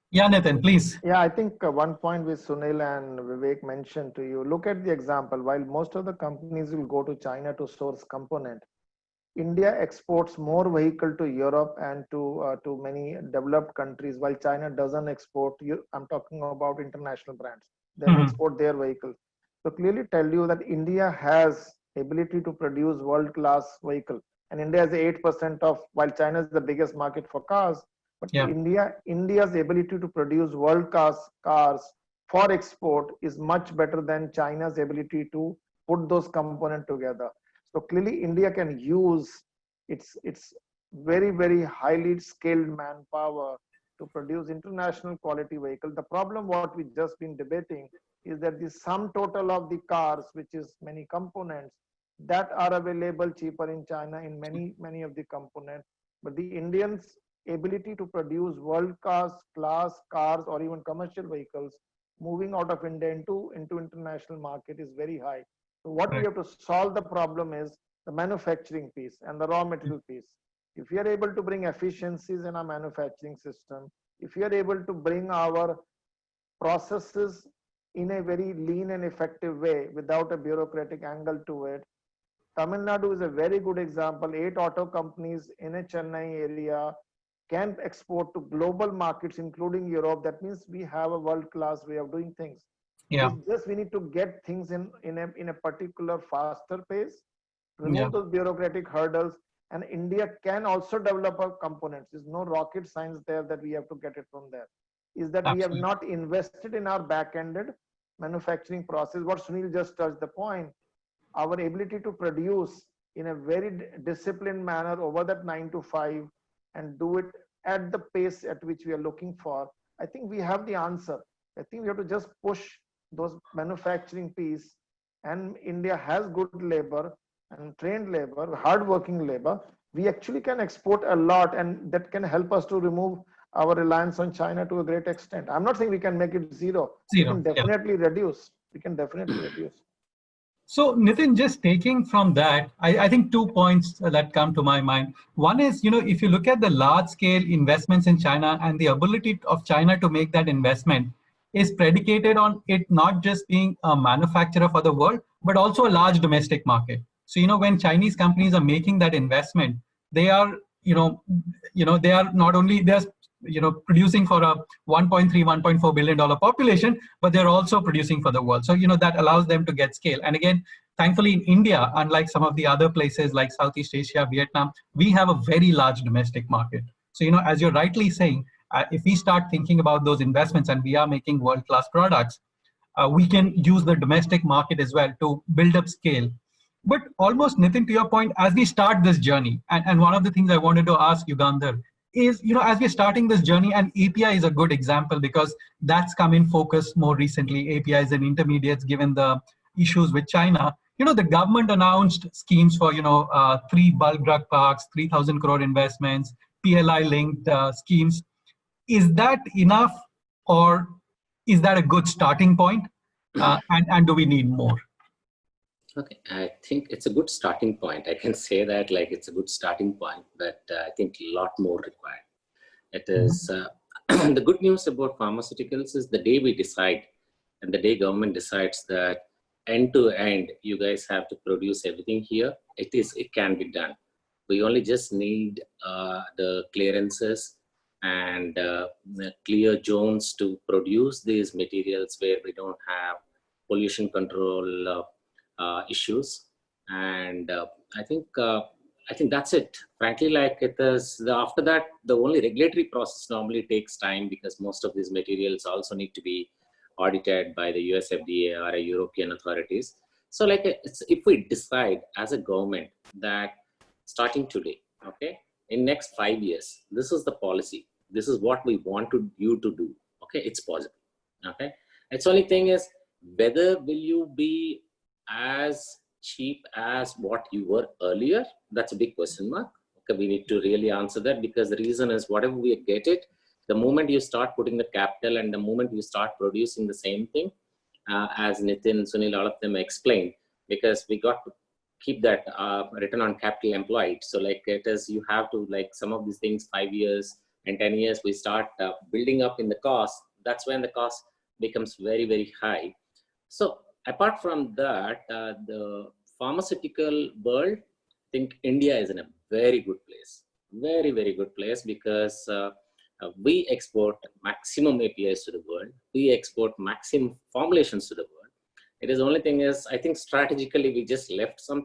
Yeah, Nitin, please. Yeah, I think one point which Sunil and Vivek mentioned to you, look at the example. While most of the companies will go to China to source component, India exports more vehicle to Europe and to many developed countries, while China doesn't export. I'm talking about international brands. They export their vehicles. So clearly tell you that India has ability to produce world-class vehicle, and India is 8% of, while China is the biggest market for cars. But India's ability to produce world-class cars for export is much better than China's ability to put those components together. So clearly, India can use its very, very highly skilled manpower to produce international quality vehicle. The problem, what we just been debating, is that the sum total of the cars, which is many components that are available cheaper in China in many of the components, but the Indians' ability to produce world-class cars or even commercial vehicles moving out of India into international market is very high. So what we have to solve the problem is the manufacturing piece and the raw material piece. If we are able to bring efficiencies in our manufacturing system, if we are able to bring our processes in a very lean and effective way without a bureaucratic angle to it, Tamil Nadu is a very good example. 8 auto companies in a Chennai area can export to global markets, including Europe. That means we have a world-class way of doing things. Yeah. It's just we need to get things in a particular faster pace, remove those bureaucratic hurdles, and India can also develop our components. There's no rocket science there that we have to get it from there. is that we have Absolutely. not invested in our back-ended manufacturing process. What Sunil just touched the point, our ability to produce in a very disciplined manner over that 9 to 5 and do it at the pace at which we are looking for. I think we have the answer. I think we have to just push those manufacturing piece, and India has good labor and trained labor, hardworking labor. We actually can export a lot, and that can help us to remove our reliance on China to a great extent. I'm not saying we can make it zero. We Zero. can Yeah. definitely reduce. We can definitely reduce. So Nitin, just taking from that, I think 2 points that come to my mind. One is, if you look at the large scale investments in China and the ability of China to make that investment is predicated on it not just being a manufacturer for the world, but also a large domestic market. So, when Chinese companies are making that investment, they are, they are not only, they're, producing for a 1.3, $1.4 billion population, but they're also producing for the world. So, that allows them to get scale. And again, thankfully in India, unlike some of the other places like Southeast Asia, Vietnam, we have a very large domestic market. So, as you're rightly saying, if we start thinking about those investments and we are making world-class products, we can use the domestic market as well to build up scale. But almost, Nitin, to your point, as we start this journey, and one of the things I wanted to ask Yugandhar is, as we're starting this journey, and API is a good example because that's come in focus more recently, APIs and intermediates, given the issues with China. The government announced schemes for, 3 bulk drug parks, 3,000 crore investments, PLI linked schemes. Is that enough, or is that a good starting point? And do we need more? Okay, I think it's a good starting point. I can say that like it's a good starting point, but I think a lot more required. It is the good news about pharmaceuticals is the day we decide, and the day government decides that end to end, you guys have to produce everything here. It can be done. We only just need the clearances and clear zones to produce these materials where we don't have pollution control issues, and I think that's it. Frankly, like it is. After that, the only regulatory process normally takes time because most of these materials also need to be audited by the US FDA or European authorities. So, like, if we decide as a government that starting today, okay, in next 5 years, this is the policy. This is what we want you to do. Okay, it's possible. Okay, its only thing is whether will you be as cheap as what you were earlier. That's a big question mark. Okay, we need to really answer that, because the reason is whatever we get it, the moment you start putting the capital and the moment you start producing the same thing, as Nitin, Sunil, all of them explained, because we got to keep that return on capital employed. So like it is, you have to, like some of these things, 5 years and 10 years, we start building up in the cost. That's when the cost becomes very, very high. So apart from that, the pharmaceutical world, I think India is in a very good place, very, very good place, because we export maximum APIs to the world. We export maximum formulations to the world. It is only thing is, I think strategically we just left some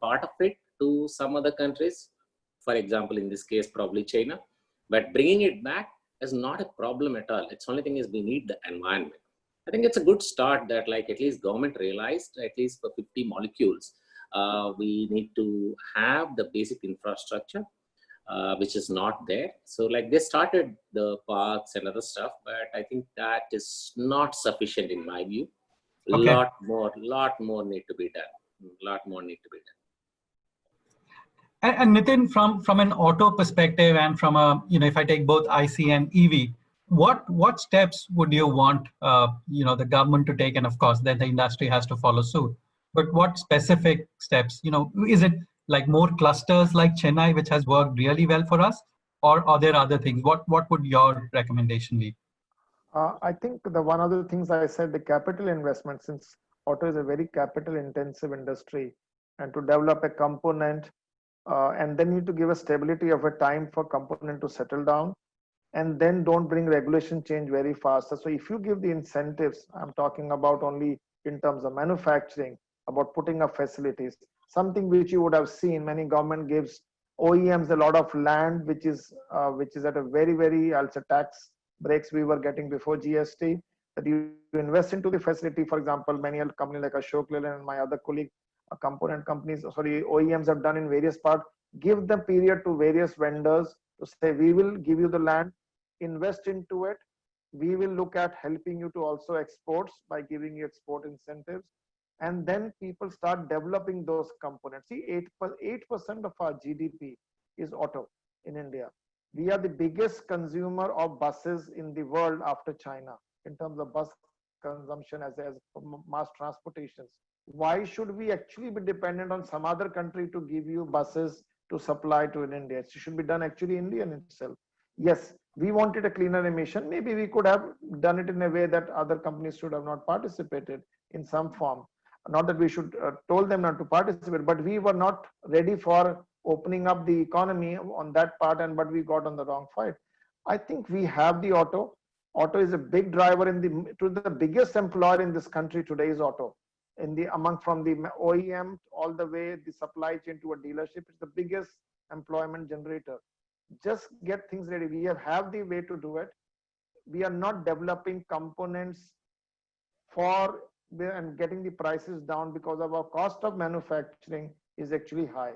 part of it to some other countries. For example, in this case, probably China, but bringing it back is not a problem at all. It's only thing is we need the environment. I think it's a good start that like at least government realized at least for 50 molecules, we need to have the basic infrastructure, which is not there. So like they started the parks and other stuff, but I think that is not sufficient in my view. Okay. Lot more need to be done. Lot more need to be done. And Nitin, from an auto perspective and from a, if I take both IC and EV, what steps would you want, the government to take? And of course, then the industry has to follow suit. But what specific steps, is it like more clusters like Chennai, which has worked really well for us? Or are there other things? What would your recommendation be? I think the one of the things I said, the capital investment, since auto is a very capital intensive industry, and to develop a component, and then need to give a stability of a time for component to settle down, and then don't bring regulation change very fast. So if you give the incentives, I'm talking about only in terms of manufacturing, about putting up facilities, something which you would have seen, many government gives OEMs a lot of land, which is at a very, very, I'll say, tax breaks we were getting before GST, that you invest into the facility. For example, many companies like Ashok Leyland and my other colleague, component companies, sorry, OEMs have done in various parts, give the period to various vendors to say, we will give you the land, invest into it. We will look at helping you to also exports by giving you export incentives. And then people start developing those components. See, 8% of our GDP is auto in India. We are the biggest consumer of buses in the world after China in terms of bus consumption as mass transportations. Why should we actually be dependent on some other country to give you buses to supply to in India? It should be done actually Indian itself. Yes, we wanted a cleaner emission. Maybe we could have done it in a way that other companies should have not participated in some form. Not that we should told them not to participate, but we were not ready for opening up the economy on that part, and but we got on the wrong fight. I think we have the auto. Auto is a big driver in the biggest employer in this country today is auto. In the from the OEM all the way the supply chain to a dealership, it's the biggest employment generator. Just get things ready. We have the way to do it. We are not developing components for and getting the prices down because of our cost of manufacturing is actually high.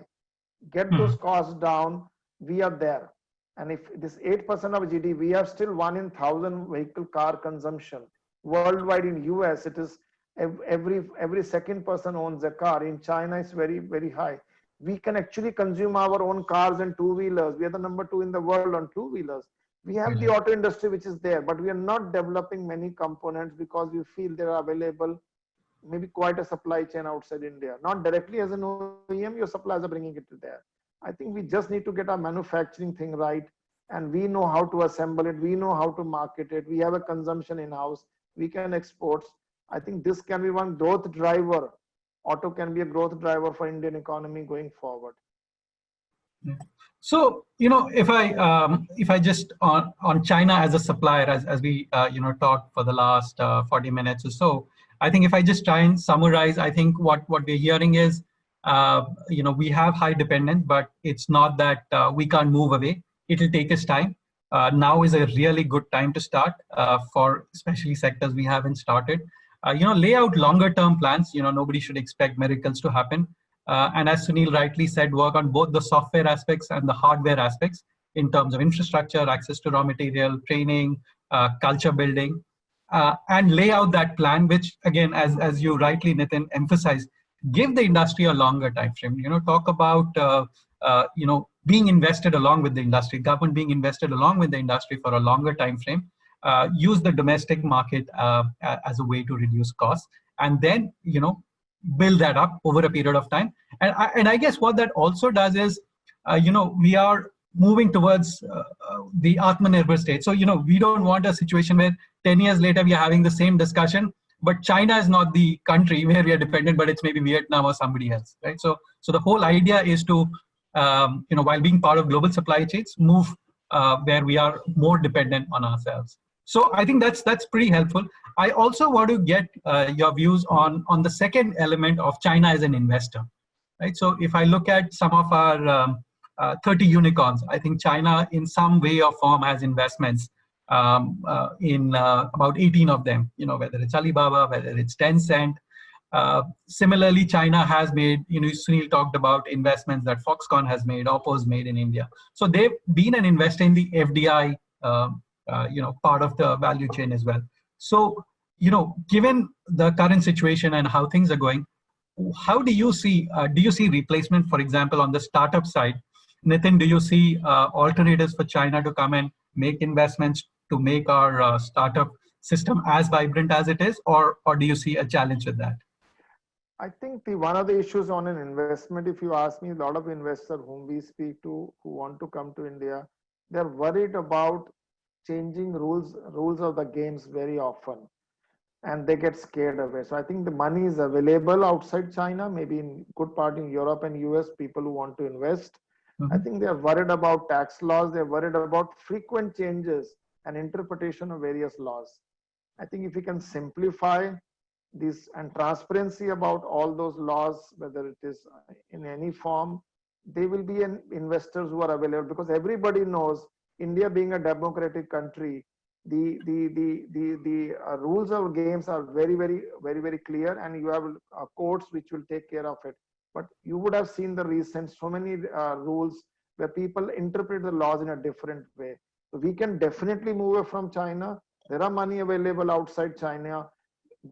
Get those costs down, we are there. And if this 8% of GDP, we have still 1 in 1,000 vehicle car consumption. Worldwide in US, it is every second person owns a car. In China, it's very, very high. We can actually consume our own cars and two-wheelers. We are the number 2 in the world on two-wheelers. We have the auto industry, which is there, but we are not developing many components because we feel they are available, maybe quite a supply chain outside India. Not directly as an OEM, your suppliers are bringing it to there. I think we just need to get our manufacturing thing right, and we know how to assemble it. We know how to market it. We have a consumption in-house. We can export. I think this can be one growth driver. Auto can be a growth driver for Indian economy going forward. So, if I just on China as a supplier, as we talked for the last 40 minutes or so, I think if I just try and summarize, I think what we're hearing is, we have high dependence, but it's not that we can't move away. It'll take us time. Now is a really good time to start for especially sectors we haven't started. Lay out longer term plans. Nobody should expect miracles to happen. And as Sunil rightly said, work on both the software aspects and the hardware aspects in terms of infrastructure, access to raw material, training, culture building, and lay out that plan, which again, as you rightly, Nitin, emphasized, give the industry a longer time frame. Talk about, being invested along with the industry, government being invested along with the industry for a longer time frame. Use the domestic market as a way to reduce costs, and then, build that up over a period of time. And I guess what that also does is, we are moving towards the Atmanirbhar state. So, we don't want a situation where 10 years later we are having the same discussion, but China is not the country where we are dependent, but it's maybe Vietnam or somebody else, right? So the whole idea is to, while being part of global supply chains, move where we are more dependent on ourselves. So I think that's pretty helpful. I also want to get your views on the second element of China as an investor, right? So if I look at some of our 30 unicorns, I think China in some way or form has investments in about 18 of them, whether it's Alibaba, whether it's Tencent. Similarly, China has made, Sunil talked about investments that Foxconn has made, Oppo's made in India. So they've been an investor in the FDI, part of the value chain as well. So, given the current situation and how things are going, how do you see replacement, for example, on the startup side? Nitin, do you see alternatives for China to come and make investments to make our startup system as vibrant as it is, or do you see a challenge with that? I think one of the issues on an investment, if you ask me, a lot of investors whom we speak to who want to come to India, they're worried about changing rules of the games very often, and they get scared away. So I think the money is available outside China, maybe in good part in Europe and US, people who want to invest. I think they're worried about tax laws. They're worried about frequent changes and interpretation of various laws. I think if we can simplify this and transparency about all those laws, whether it is in any form, they will be investors who are available, because everybody knows India being a democratic country, the rules of games are very clear, and you have courts which will take care of it. But you would have seen the recent so many rules where people interpret the laws in a different way. So we can definitely move away from China. There are money available outside China.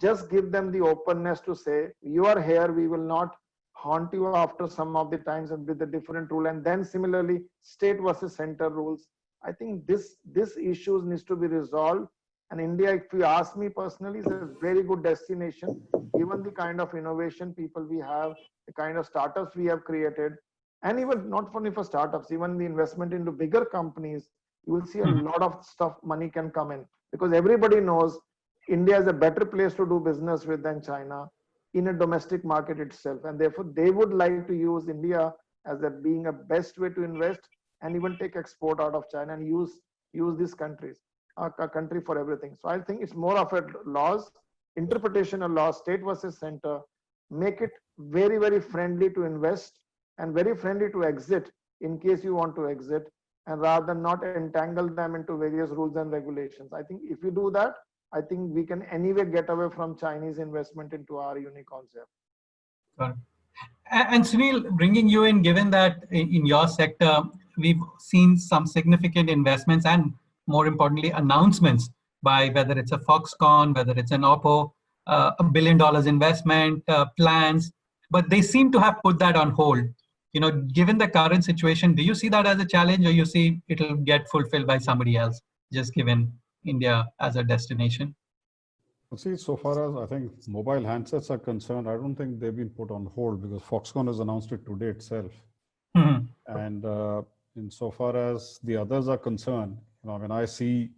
Just give them the openness to say, you are here, we will not haunt you after some of the times and with a different rule. And then similarly, state versus center rules. I think this issues needs to be resolved. And India, if you ask me personally, is a very good destination, given the kind of innovation people we have, the kind of startups we have created, and even not only for startups, even the investment into bigger companies, you will see a lot of stuff, money can come in, because everybody knows India is a better place to do business with than China in a domestic market itself. And therefore, they would like to use India as a being a best way to invest and even take export out of China and use these countries, a country for everything. So I think it's more of a laws, interpretation of laws, state versus center, make it very friendly to invest and very friendly to exit in case you want to exit, and rather than not entangle them into various rules and regulations. I think if you do that, I think we can anyway get away from Chinese investment into our unicorns here. Got it. And Sunil, bringing you in, given that in your sector, we've seen some significant investments and more importantly, announcements by whether it's a Foxconn, whether it's an Oppo, $1 billion investment plans, but they seem to have put that on hold. You know, given the current situation, do you see that as a challenge, or you see it'll get fulfilled by somebody else, just given India as a destination? See, so far as I think mobile handsets are concerned, I don't think they've been put on hold because Foxconn has announced it today itself. And insofar as the others are concerned, you know, when I see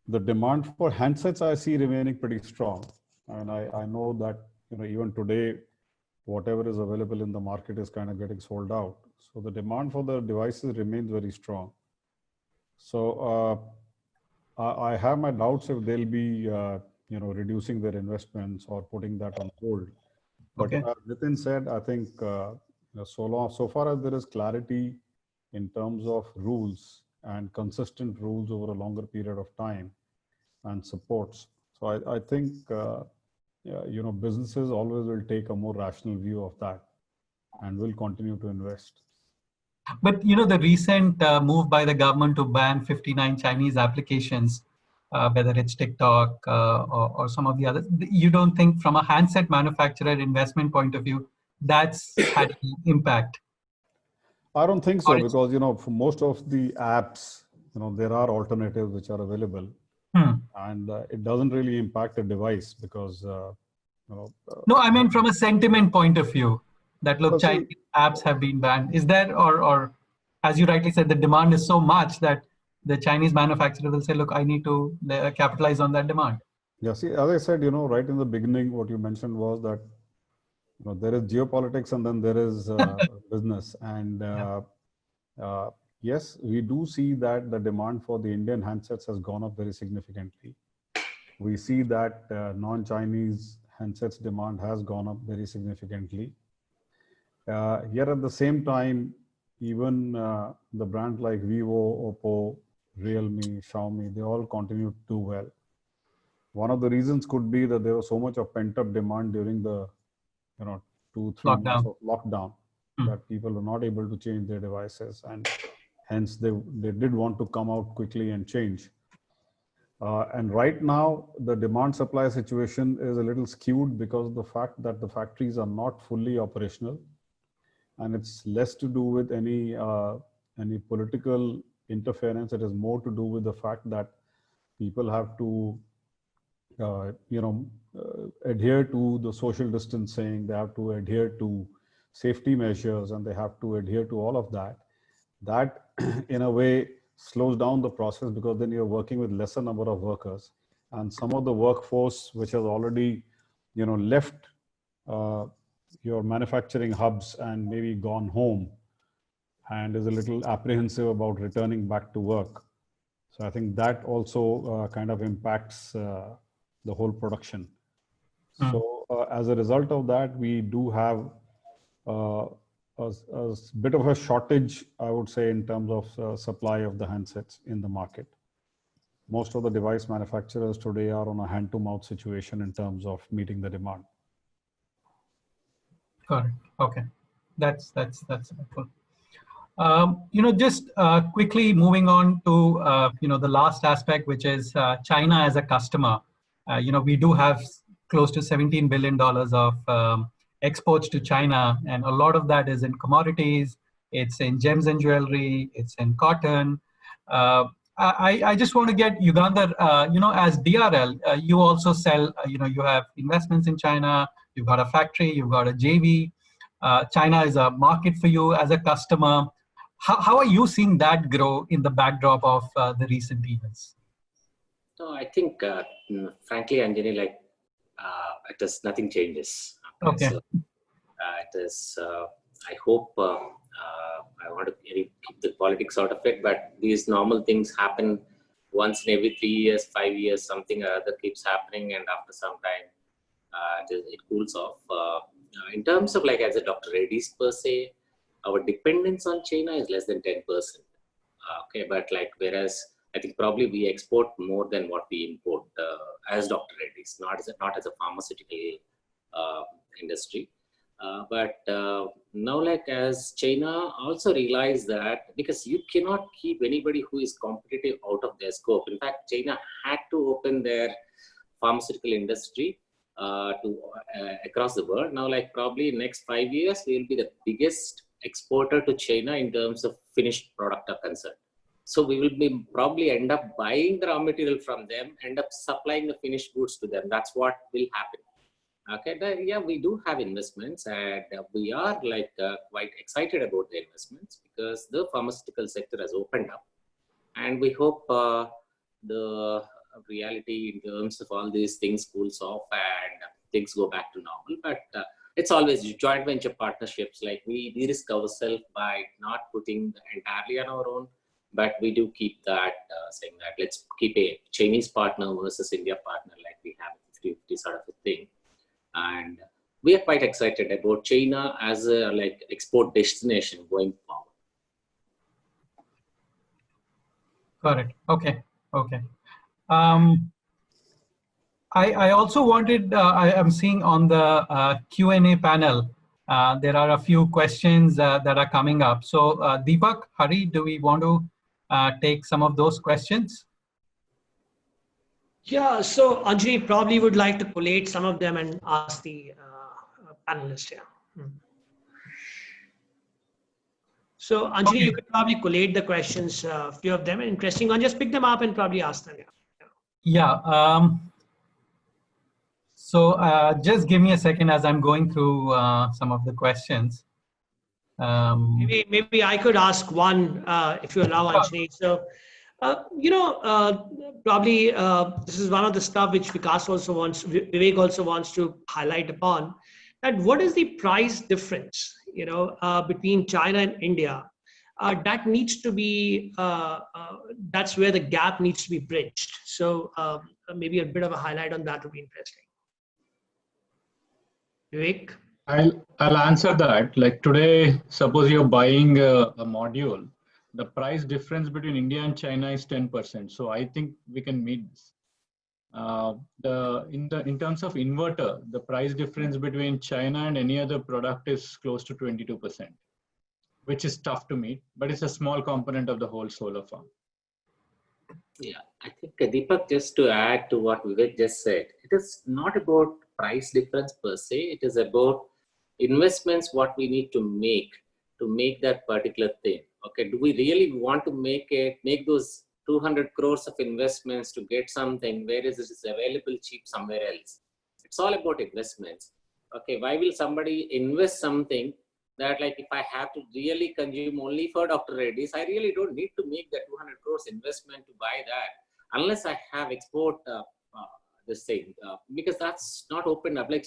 the demand for handsets, I see remaining pretty strong. And I know that, you know, even today, whatever is available in the market is kind of getting sold out. So the demand for the devices remains very strong. So I have my doubts if they'll be, you know, reducing their investments or putting that on hold. But Okay. as Nitin said, I think so far as there is clarity in terms of rules and consistent rules over a longer period of time and supports. So I think, you know, businesses always will take a more rational view of that and will continue to invest. But you know, the recent move by the government to ban 59 Chinese applications, whether it's TikTok or some of the others, you don't think from a handset manufacturer investment point of view, that's had an impact? I don't think so, because, you know, for most of the apps, you know, there are alternatives which are available. And it doesn't really impact a device because, you know. No, I mean from a sentiment point of view, that look, So see, Chinese apps have been banned. Is there, or as you rightly said, the demand is so much that the Chinese manufacturer will say, look, I need to capitalize on that demand. Yeah, see, as I said, you know, right in the beginning, what you mentioned was that, you know, there is geopolitics and then there is business. And yes, we do see that the demand for the Indian handsets has gone up very significantly. We see that non-Chinese handsets demand has gone up very significantly. Yet at the same time, even the brands like Vivo, Oppo, Realme, Xiaomi, they all continue to do well. One of the reasons could be that there was so much of pent-up demand during the, you know, 2-3 months of lockdown that people were not able to change their devices, and hence they did want to come out quickly and change. And right now, the demand-supply situation is a little skewed because of the fact that the factories are not fully operational, and it's less to do with any political interference. It is more to do with the fact that people have to, you know, adhere to the social distancing. They have to adhere to safety measures, and they have to adhere to all of that. That, in a way, slows down the process because then you're working with lesser number of workers, and some of the workforce which has already, you know, left your manufacturing hubs and maybe gone home and is a little apprehensive about returning back to work. So I think that also kind of impacts the whole production. So as a result of that, we do have a bit of a shortage, I would say, in terms of supply of the handsets in the market. most of the device manufacturers today are on a hand-to-mouth situation in terms of meeting the demand. Got it. Okay, that's helpful. Just quickly moving on to the last aspect, which is China as a customer. We do have close to $17 billion of exports to China, and a lot of that is in commodities. It's in gems and jewelry. It's in cotton. I just want to get Yugandhar, as DRL, you also sell. You have investments in China. You've got a factory. You've got a JV. China is a market for you as a customer. How are you seeing that grow in the backdrop of the recent events? So I think, frankly, Anjani, it is nothing changes. Okay. So, it is. I hope. I want to keep the politics out of it, but these normal things happen once in every 3 years, 5 years. Something or other keeps happening, and after some time, it cools off. In terms of as a Dr. Reddy's per se, our dependence on China is less than 10%. Okay, but whereas I think probably we export more than what we import as Dr. Reddy's, not as a pharmaceutical industry. But now, as China also realized that, because you cannot keep anybody who is competitive out of their scope. In fact, China had to open their pharmaceutical industry across the world. Now, probably next 5 years, we will be the biggest exporter to China in terms of finished product are concerned. So we will probably end up buying the raw material from them, end up supplying the finished goods to them. That's what will happen. Okay, yeah, we do have investments, and we are quite excited about the investments because the pharmaceutical sector has opened up, and we hope the reality in terms of all these things cools off and things go back to normal. But it's always joint venture partnerships. We de-risk ourselves by not putting entirely on our own, but we do keep that saying that let's keep a Chinese partner versus India partner, we have a 50-50 sort of a thing. And we are quite excited about China as a export destination going forward. Got it. Okay. I also wanted, I'm seeing on the Q&A panel, there are a few questions that are coming up. So Deepak, Hari, do we want to take some of those questions? Yeah, so Anjali probably would like to collate some of them and ask the panelists. Yeah. So Anjali, Okay. you could probably collate the questions, a few of them, interesting one. Just pick them up and probably ask them. Yeah. So just give me a second as I'm going through some of the questions. Maybe I could ask one, if you allow, Anjali. So, probably this is one of the stuff which Vivek also wants to highlight upon, that what is the price difference, between China and India? That needs to be, that's where the gap needs to be bridged. So maybe a bit of a highlight on that would be interesting. Vivek? I'll answer that. Today, suppose you're buying a module, the price difference between India and China is 10%. So I think we can meet this. In terms of inverter, the price difference between China and any other product is close to 22%, which is tough to meet, but it's a small component of the whole solar farm. Yeah, I think Deepak, just to add to what Vivek just said, it is not about price difference per se. It is about investments, what we need to make that particular thing. Okay, do we really want to make those 200 crores of investments to get something, whereas it is available cheap somewhere else? It's all about investments. Okay, why will somebody invest something that if I have to really consume only for Dr. Reddy's, I really don't need to make that 200 crores investment to buy that unless I have export this thing, because that's not opened up. It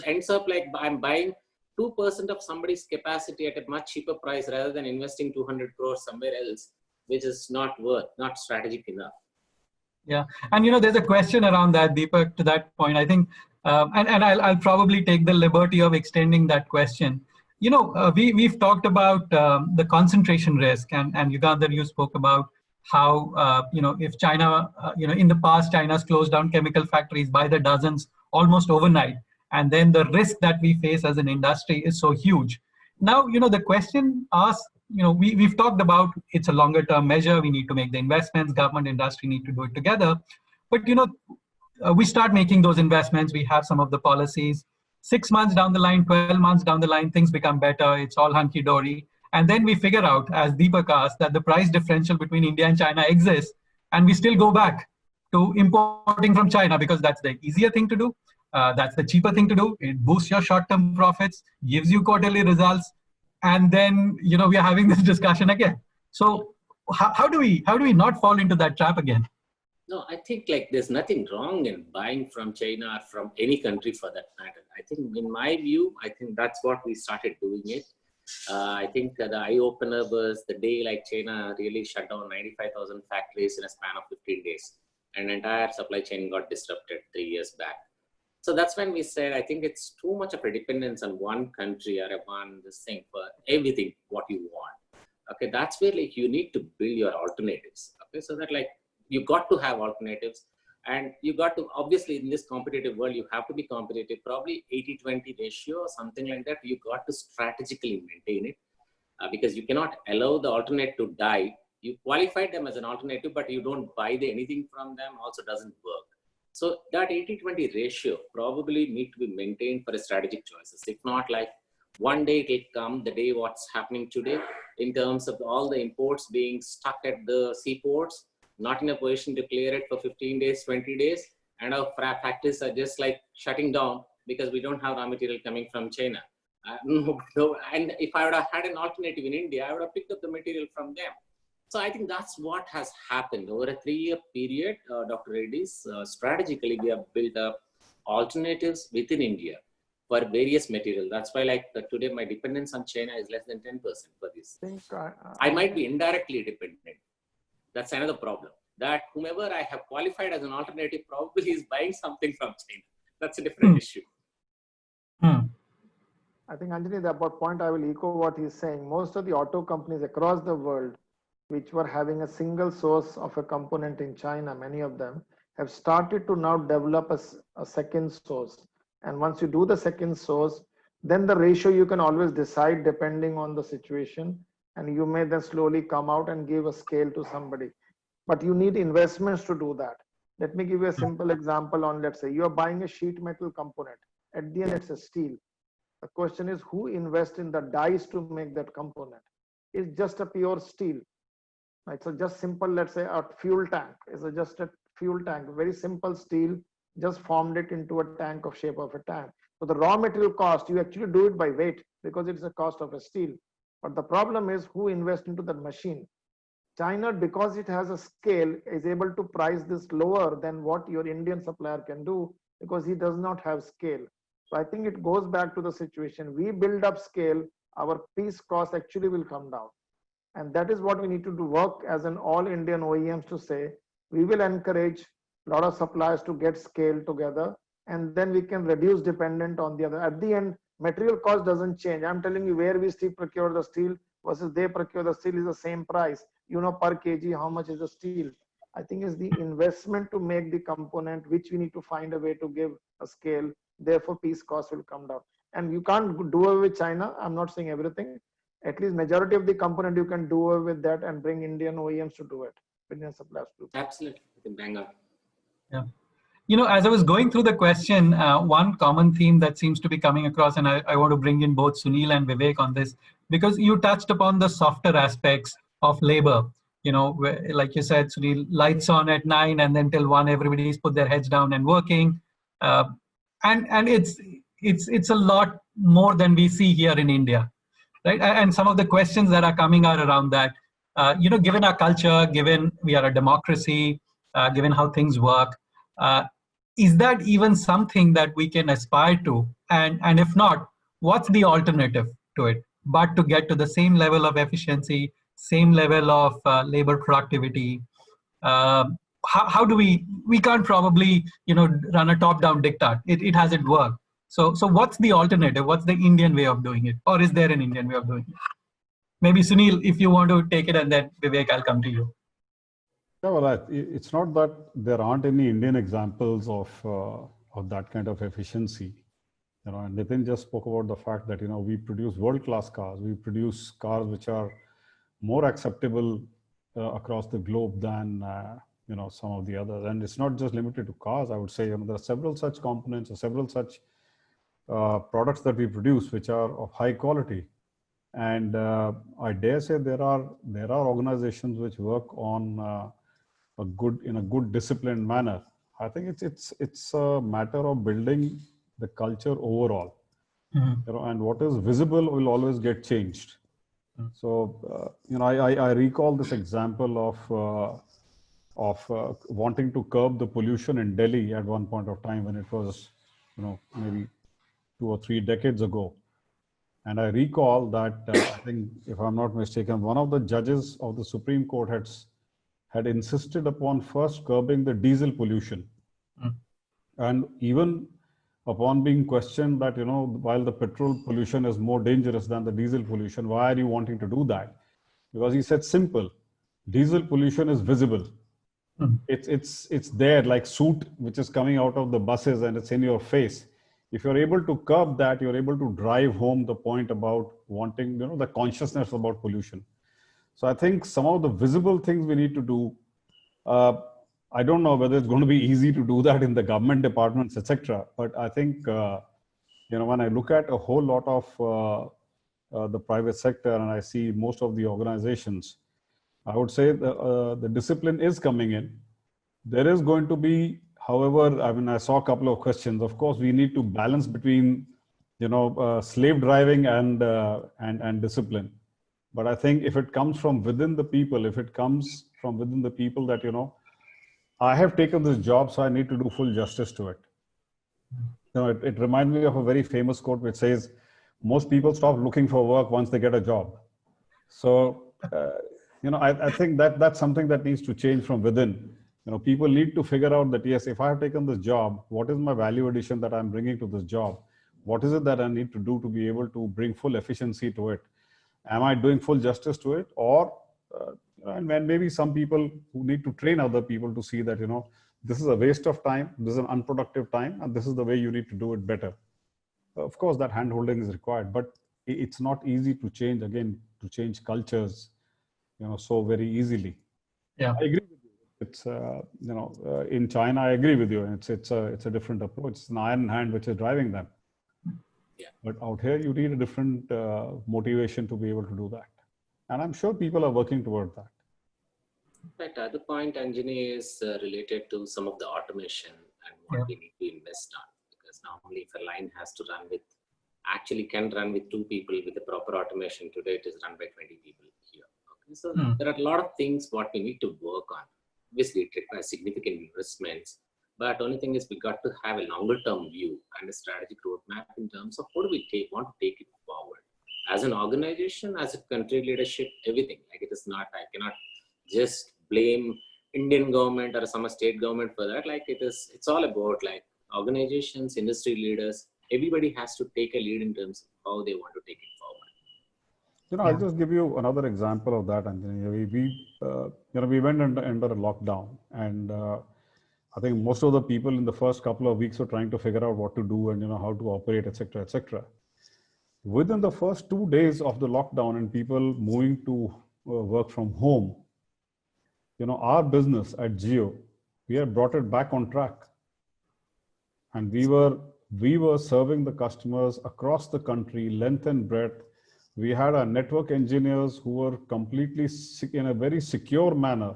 ends up I'm buying 2% of somebody's capacity at a much cheaper price rather than investing 200 crores somewhere else, which is not strategic enough. Yeah, and there's a question around that, Deepak, to that point. I think, and I'll probably take the liberty of extending that question. We've talked about the concentration risk, and Yugandhar, you spoke about how, if China, in the past, China's closed down chemical factories by the dozens almost overnight. And then the risk that we face as an industry is so huge. Now, the question asks, we've talked about it's a longer term measure. We need to make the investments, government, industry need to do it together. But, we start making those investments. We have some of the policies. 6 months down the line, 12 months down the line, things become better. It's all hunky dory. And then we figure out, as Deepak asked, that the price differential between India and China exists. And we still go back to importing from China because that's the easier thing to do. That's the cheaper thing to do. It boosts your short-term profits, gives you quarterly results. And then, we are having this discussion again. So how do we not fall into that trap again? No, I think like there's nothing wrong in buying from China or from any country for that matter. I think in my view, I think that's what we started doing it. I think the eye-opener was the day like China really shut down 95,000 factories in a span of 15 days. And entire supply chain got disrupted 3 years back. So that's when we said, I think it's too much of a dependence on one country or this thing for everything, what you want. Okay, that's where like you need to build your alternatives. Okay, so that like you got to have alternatives, and you got to, obviously in this competitive world, you have to be competitive, probably 80-20 ratio or something like that. You got to strategically maintain it because you cannot allow the alternate to die. You qualified them as an alternative, but you don't buy anything from them, also doesn't work. So that 80-20 ratio probably need to be maintained for a strategic choices. If not, like one day it will come, the day what's happening today in terms of all the imports being stuck at the seaports, not in a position to clear it for 15 days, 20 days, and our factories are just like shutting down because we don't have raw material coming from China. No, and if I would have had an alternative in India, I would have picked up the material from them. So I think that's what has happened over a 3-year period, Dr. Reddy's. Strategically, we have built up alternatives within India for various materials. That's why like today, my dependence on China is less than 10% for this. I might be indirectly dependent. That's another problem. That whomever I have qualified as an alternative probably is buying something from China. That's a different issue. I think, Anjali, at that point, I will echo what he's saying. Most of the auto companies across the world, which were having a single source of a component in China, many of them have started to now develop a second source. And once you do the second source, then the ratio you can always decide depending on the situation. And you may then slowly come out and give a scale to somebody. But you need investments to do that. Let me give you a simple example on, let's say, you're buying a sheet metal component. At the end, it's a steel. The question is, who invests in the dies to make that component? It's just a pure steel. Right? So just simple, let's say, a fuel tank. It's just a fuel tank, very simple steel, just formed it into a tank of shape of a tank. So the raw material cost, you actually do it by weight because it's the cost of a steel. But the problem is who invests into that machine. China, because it has a scale, is able to price this lower than what your Indian supplier can do because he does not have scale. So I think it goes back to the situation. We build up scale, our piece cost actually will come down. And that is what we need to do, work as an all Indian OEMs to say, we will encourage a lot of suppliers to get scale together, and then we can reduce dependent on the other. At the end, material cost doesn't change. I'm telling you where we still procure the steel versus they procure the steel is the same price. Per kg, how much is the steel? I think it's the investment to make the component, which we need to find a way to give a scale. Therefore, piece cost will come down. And you can't do away with China. I'm not saying everything. At least majority of the component you can do away with that and bring Indian OEMs to do it. Indian suppliers to. Absolutely, bang on. Yeah. As I was going through the question, one common theme that seems to be coming across, and I want to bring in both Sunil and Vivek on this, because you touched upon the softer aspects of labor. Where, like you said, Sunil, lights on at 9 and then till 1, everybody's put their heads down and working. And it's a lot more than we see here in India, right? And some of the questions that are coming are around that. Given our culture, given we are a democracy, given how things work, is that even something that we can aspire to? And if not, what's the alternative to it? But to get to the same level of efficiency, same level of labor productivity, how do we can't probably, run a top-down diktat. It hasn't worked. So what's the alternative? What's the Indian way of doing it? Or is there an Indian way of doing it? Maybe Sunil, if you want to take it, and then Vivek, I'll come to you. Yeah, well, it's not that there aren't any Indian examples of that kind of efficiency. And Nitin just spoke about the fact that, we produce world-class cars. We produce cars which are more acceptable across the globe than, some of the others. And it's not just limited to cars. I would say, there are several such components or several such products that we produce which are of high quality. And I dare say there are organizations which work on in a good disciplined manner. I think it's a matter of building the culture overall. And what is visible will always get changed. So I recall this example of wanting to curb the pollution in Delhi at one point of time when it was maybe 2 or 3 decades ago. And I recall that I think, if I'm not mistaken, one of the judges of the Supreme Court had insisted upon first curbing the diesel pollution. And even upon being questioned that, while the petrol pollution is more dangerous than the diesel pollution, why are you wanting to do that? Because he said, simple, diesel pollution is visible. It's there like soot, which is coming out of the buses and it's in your face. If you're able to curb that, you're able to drive home the point about wanting, the consciousness about pollution. So I think some of the visible things we need to do, I don't know whether it's going to be easy to do that in the government departments, etc. But I think, when I look at a whole lot of the private sector and I see most of the organizations, I would say the discipline is coming in. There is going to be, however, I saw a couple of questions. Of course, we need to balance between, slave driving and discipline. But I think if it comes from within the people, that, I have taken this job, so I need to do full justice to it. It reminds me of a very famous quote which says, most people stop looking for work once they get a job. So, I think that's something that needs to change from within. People need to figure out that, yes, if I have taken this job, what is my value addition that I'm bringing to this job? What is it that I need to do to be able to bring full efficiency to it? Am I doing full justice to it? Or, and maybe some people who need to train other people to see that, this is a waste of time, this is an unproductive time, and this is the way you need to do it better. Of course, that hand-holding is required, but it's not easy to change cultures, so very easily. Yeah, I agree with you. It's, in China, I agree with you. It's a different approach. It's an iron hand which is driving them. Yeah. But out here, you need a different motivation to be able to do that. And I'm sure people are working toward that. But other point, Anjani, is related to some of the automation and what we need to invest on. Because normally, if a line has to can run with 2 people with the proper automation, today it is run by 20 people here. Okay? So there are a lot of things what we need to work on. Obviously, it requires significant investments. But only thing is we got to have a longer term view and a strategic roadmap in terms of what do we want to take it forward. As an organization, as a country leadership, everything. Like it is not, I cannot just blame Indian government or some state government for that. Like it's all about like organizations, industry leaders, everybody has to take a lead in terms of how they want to take it forward. I'll just give you another example of that, Anthony. We went under a lockdown, and I think most of the people in the first couple of weeks were trying to figure out what to do and how to operate, etc., etc. Within the first 2 days of the lockdown and people moving to work from home, our business at Jio, we had brought it back on track, and we were serving the customers across the country, length and breadth. We had our network engineers who were completely in a very secure manner,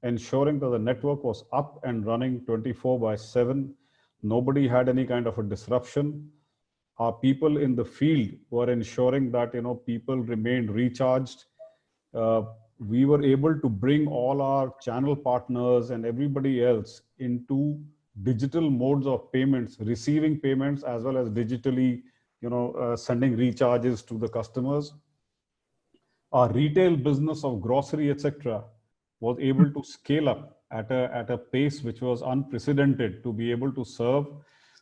ensuring that the network was up and running 24/7. Nobody had any kind of a disruption. Our people in the field were ensuring that people remained recharged. We were able to bring all our channel partners and everybody else into digital modes of payments, receiving payments as well as digitally, sending recharges to the customers. Our retail business of grocery, etc., was able to scale up at a pace which was unprecedented to be able to serve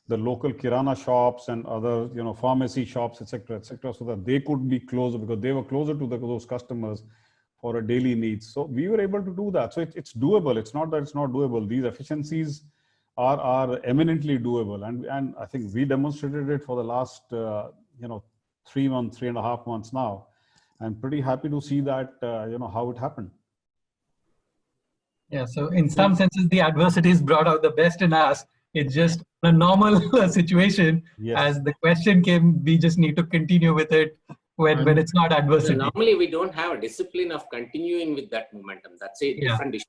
the local kirana shops and other, pharmacy shops, etc., etc., so that they could be closer because they were closer to those customers for a daily needs. So we were able to do that. So it's doable. It's not that it's not doable. These efficiencies are eminently doable. And I think we demonstrated it for the last, 3.5 months now. I'm pretty happy to see that, how it happened. Yeah, so in some senses, the adversities brought out the best in us. It's just a normal situation. Yes. As the question came, we just need to continue with it when it's not adversity. Normally, we don't have a discipline of continuing with that momentum. That's a different issue.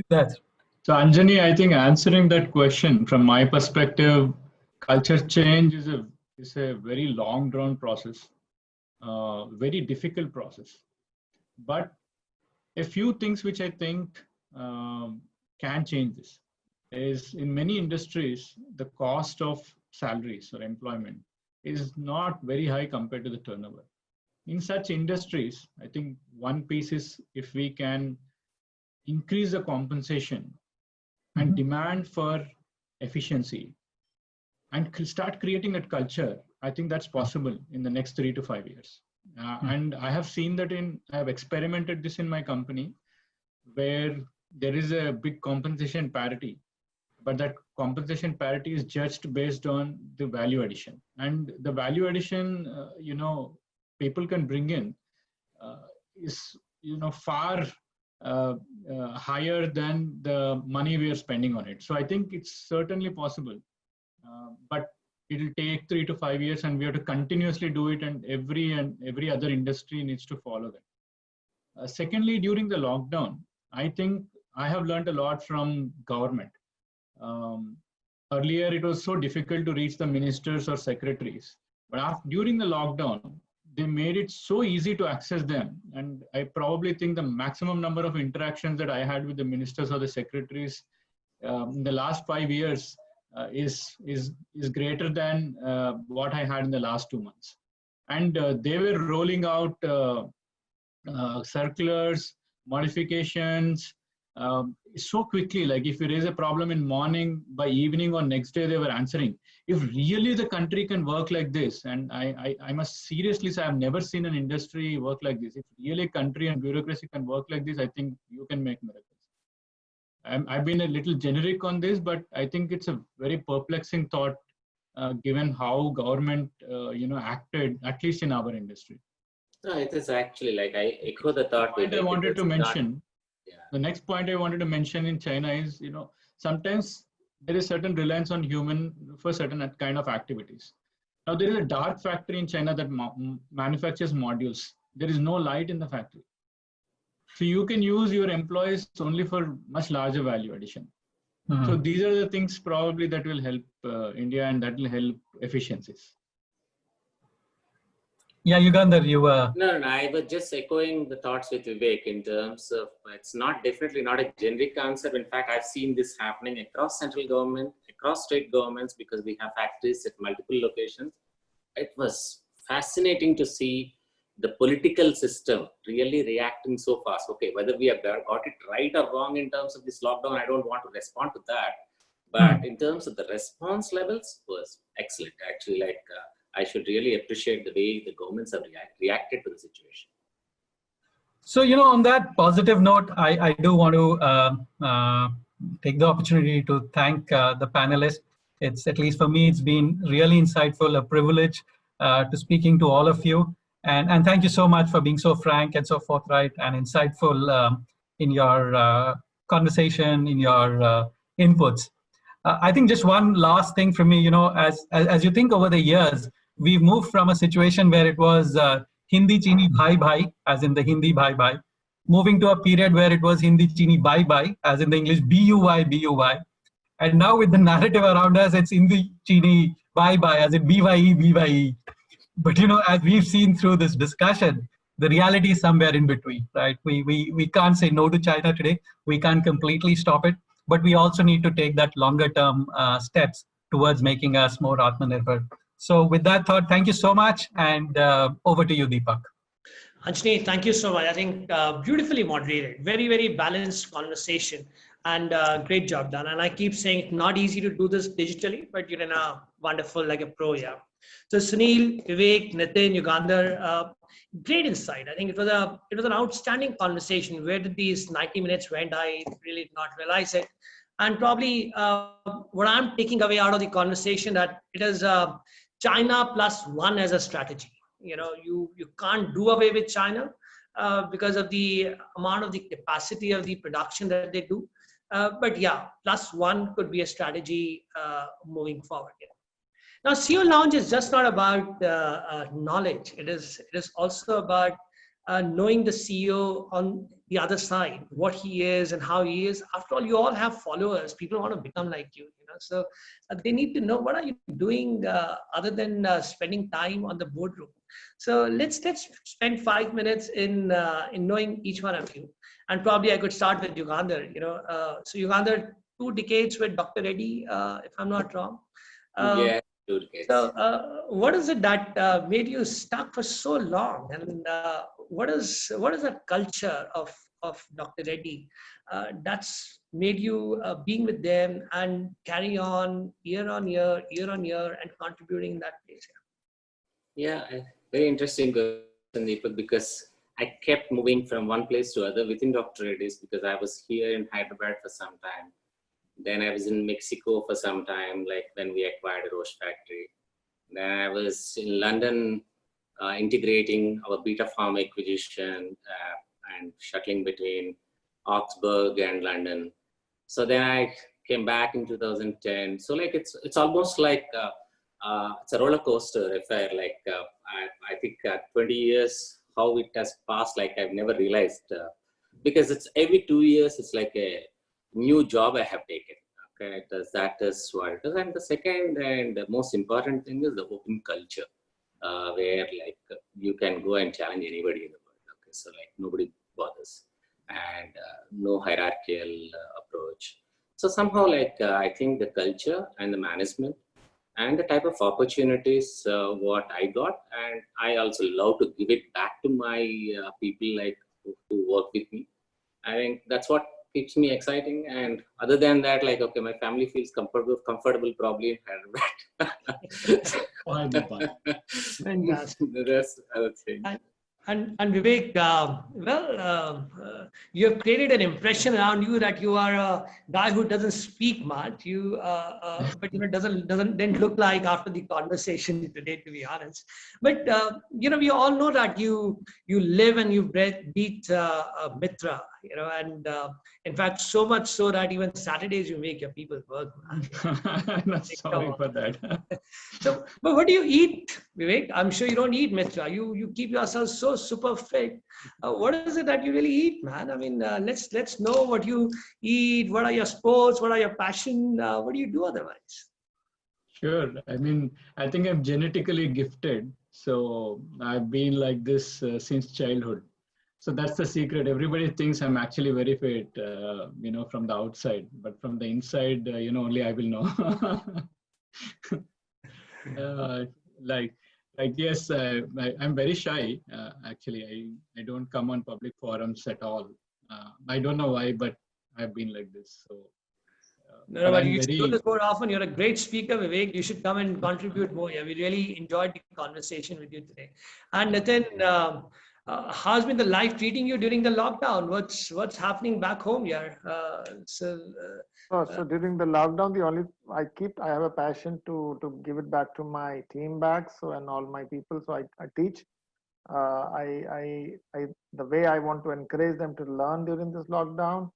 That's So Anjani, I think answering that question from my perspective, culture change is a very long drawn process, very difficult process. But a few things which I think can change this is, in many industries, the cost of salaries or employment is not very high compared to the turnover. In such industries, I think one piece is if we can increase the compensation and demand for efficiency and start creating that culture, I think that's possible in the next 3 to 5 years. And I have seen that I have experimented this in my company, where there is a big compensation parity, but that compensation parity is judged based on the value addition. And the value addition, people can bring in is, far higher than the money we are spending on it. So I think it's certainly possible, but it'll take 3 to 5 years, and we have to continuously do it, and every other industry needs to follow that. Secondly, during the lockdown, I think I have learned a lot from government. Earlier, it was so difficult to reach the ministers or secretaries, but during the lockdown, they made it so easy to access them. And I probably think the maximum number of interactions that I had with the ministers or the secretaries in the last 5 years is greater than what I had in the last 2 months. And they were rolling out circulars, modifications so quickly. Like if you raise a problem in morning, by evening or next day, they were answering. If really the country can work like this, and I must seriously say, I've never seen an industry work like this. If really country and bureaucracy can work like this, I think you can make miracles. I've been a little generic on this, but I think it's a very perplexing thought, given how government, acted, at least in our industry. No, it is actually like I echo the thought. The next point I wanted to mention in China is, sometimes there is certain reliance on human for certain kind of activities. Now there is a dark factory in China that manufactures modules. There is no light in the factory. So you can use your employees only for much larger value addition. So these are the things probably that will help India, and that will help efficiencies. Yeah, Yugandhar, you were. No, I was just echoing the thoughts with Vivek in terms of it's definitely not a generic answer. In fact, I've seen this happening across central government, across state governments, because we have factories at multiple locations. It was fascinating to see the political system really reacting so fast. Okay, whether we have got it right or wrong in terms of this lockdown, I don't want to respond to that. But in terms of the response levels, was excellent. Actually, I should really appreciate the way the governments have reacted to the situation. So, on that positive note, I do want to take the opportunity to thank the panelists. It's, at least for me, it's been really insightful, a privilege to speaking to all of you. And thank you so much for being so frank and so forthright and insightful in your conversation, in your inputs. I think just one last thing from me, as you think over the years, we've moved from a situation where it was Hindi Chini Bhai Bhai, as in the Hindi Bhai Bhai, moving to a period where it was Hindi Chini Bye Bye, as in the English BUY BUY. And now with the narrative around us, it's Hindi Chini Bye Bye, as in BYE BYE. But as we've seen through this discussion, the reality is somewhere in between, right? We can't say no to China today. We can't completely stop it, but we also need to take that longer term steps towards making us more Atmanirbhar. So with that thought, thank you so much. And over to you, Deepak. Anjani, thank you so much. I think beautifully moderated, very, very balanced conversation. And great job done. And I keep saying it's not easy to do this digitally, but you're in a wonderful, like a pro, yeah. So Sunil, Vivek, Nitin, Yugandhar, great insight. I think it was an outstanding conversation. Where did these 90 minutes went? I really did not realize it. And probably what I'm taking away out of the conversation that it is China plus one as a strategy. You know, you can't do away with China because of the amount of the capacity of the production that they do. But yeah, plus one could be a strategy moving forward. Yeah. Now, CEO Lounge is just not about knowledge. It is also about knowing the CEO on the other side, what he is and how he is. After all, you all have followers. People want to become like you, you know. So they need to know what are you doing other than spending time on the boardroom. So let's spend 5 minutes in knowing each one of you. And probably I could start with Yugandhar. You know, so Yugandhar, 2 decades with Dr. Reddy, if I'm not wrong. Yeah, 2 decades. So, what is it that made you stuck for so long, and what is that culture of Dr. Reddy that's made you being with them and carry on year on year, and contributing in that place? Yeah, very interesting question, Deepak, because I kept moving from one place to other within Dr. Reddy's because I was here in Hyderabad for some time. Then I was in Mexico for some time, like when we acquired a Roche factory. Then I was in London integrating our Beta Pharma acquisition and shuttling between Augsburg and London. So then I came back in 2010. So like it's almost like it's a roller coaster. If I think 20 years, how it has passed, like I've never realized because it's every 2 years, it's like a new job I have taken. Okay, that is what it is. And the second and the most important thing is the open culture, where like you can go and challenge anybody in the world. Okay, so like nobody bothers, and no hierarchical approach. So somehow, like I think the culture and the management and the type of opportunities what I got, and I also love to give it back to my people like who work with me. I think that's what keeps me exciting. And other than that, like, okay, my family feels comfortable probably in Hyderabad. Why not? Fantastic. That's other thing. And Vivek, you have created an impression around you that you are a guy who doesn't speak much. But you know didn't look like after the conversation today, to be honest. But you know, we all know that you live and you beat Mitra. You know, and in fact, so much so that even Saturdays you make your people work. I'm not sorry for that. So, but what do you eat, Vivek? I'm sure you don't eat Mitra. You keep yourself so super fit. What is it that you really eat, man? I mean, let's know what you eat. What are your sports? What are your passion? What do you do otherwise? Sure. I mean, I think I'm genetically gifted. So I've been like this since childhood. So that's the secret. Everybody thinks I'm actually very fit, you know, from the outside, but from the inside, you know, only I will know. Like yes, I'm very shy. Actually, I don't come on public forums at all. I don't know why, but I've been like this. So, No, but you should do this more often. You're a great speaker, Vivek. You should come and contribute more. Yeah, we really enjoyed the conversation with you today. And Nitin, how's been the life treating you during the lockdown? What's happening back home here? So during the lockdown, I have a passion to give it back to my team back. So and all my people. So I teach. The way I want to encourage them to learn during this lockdown,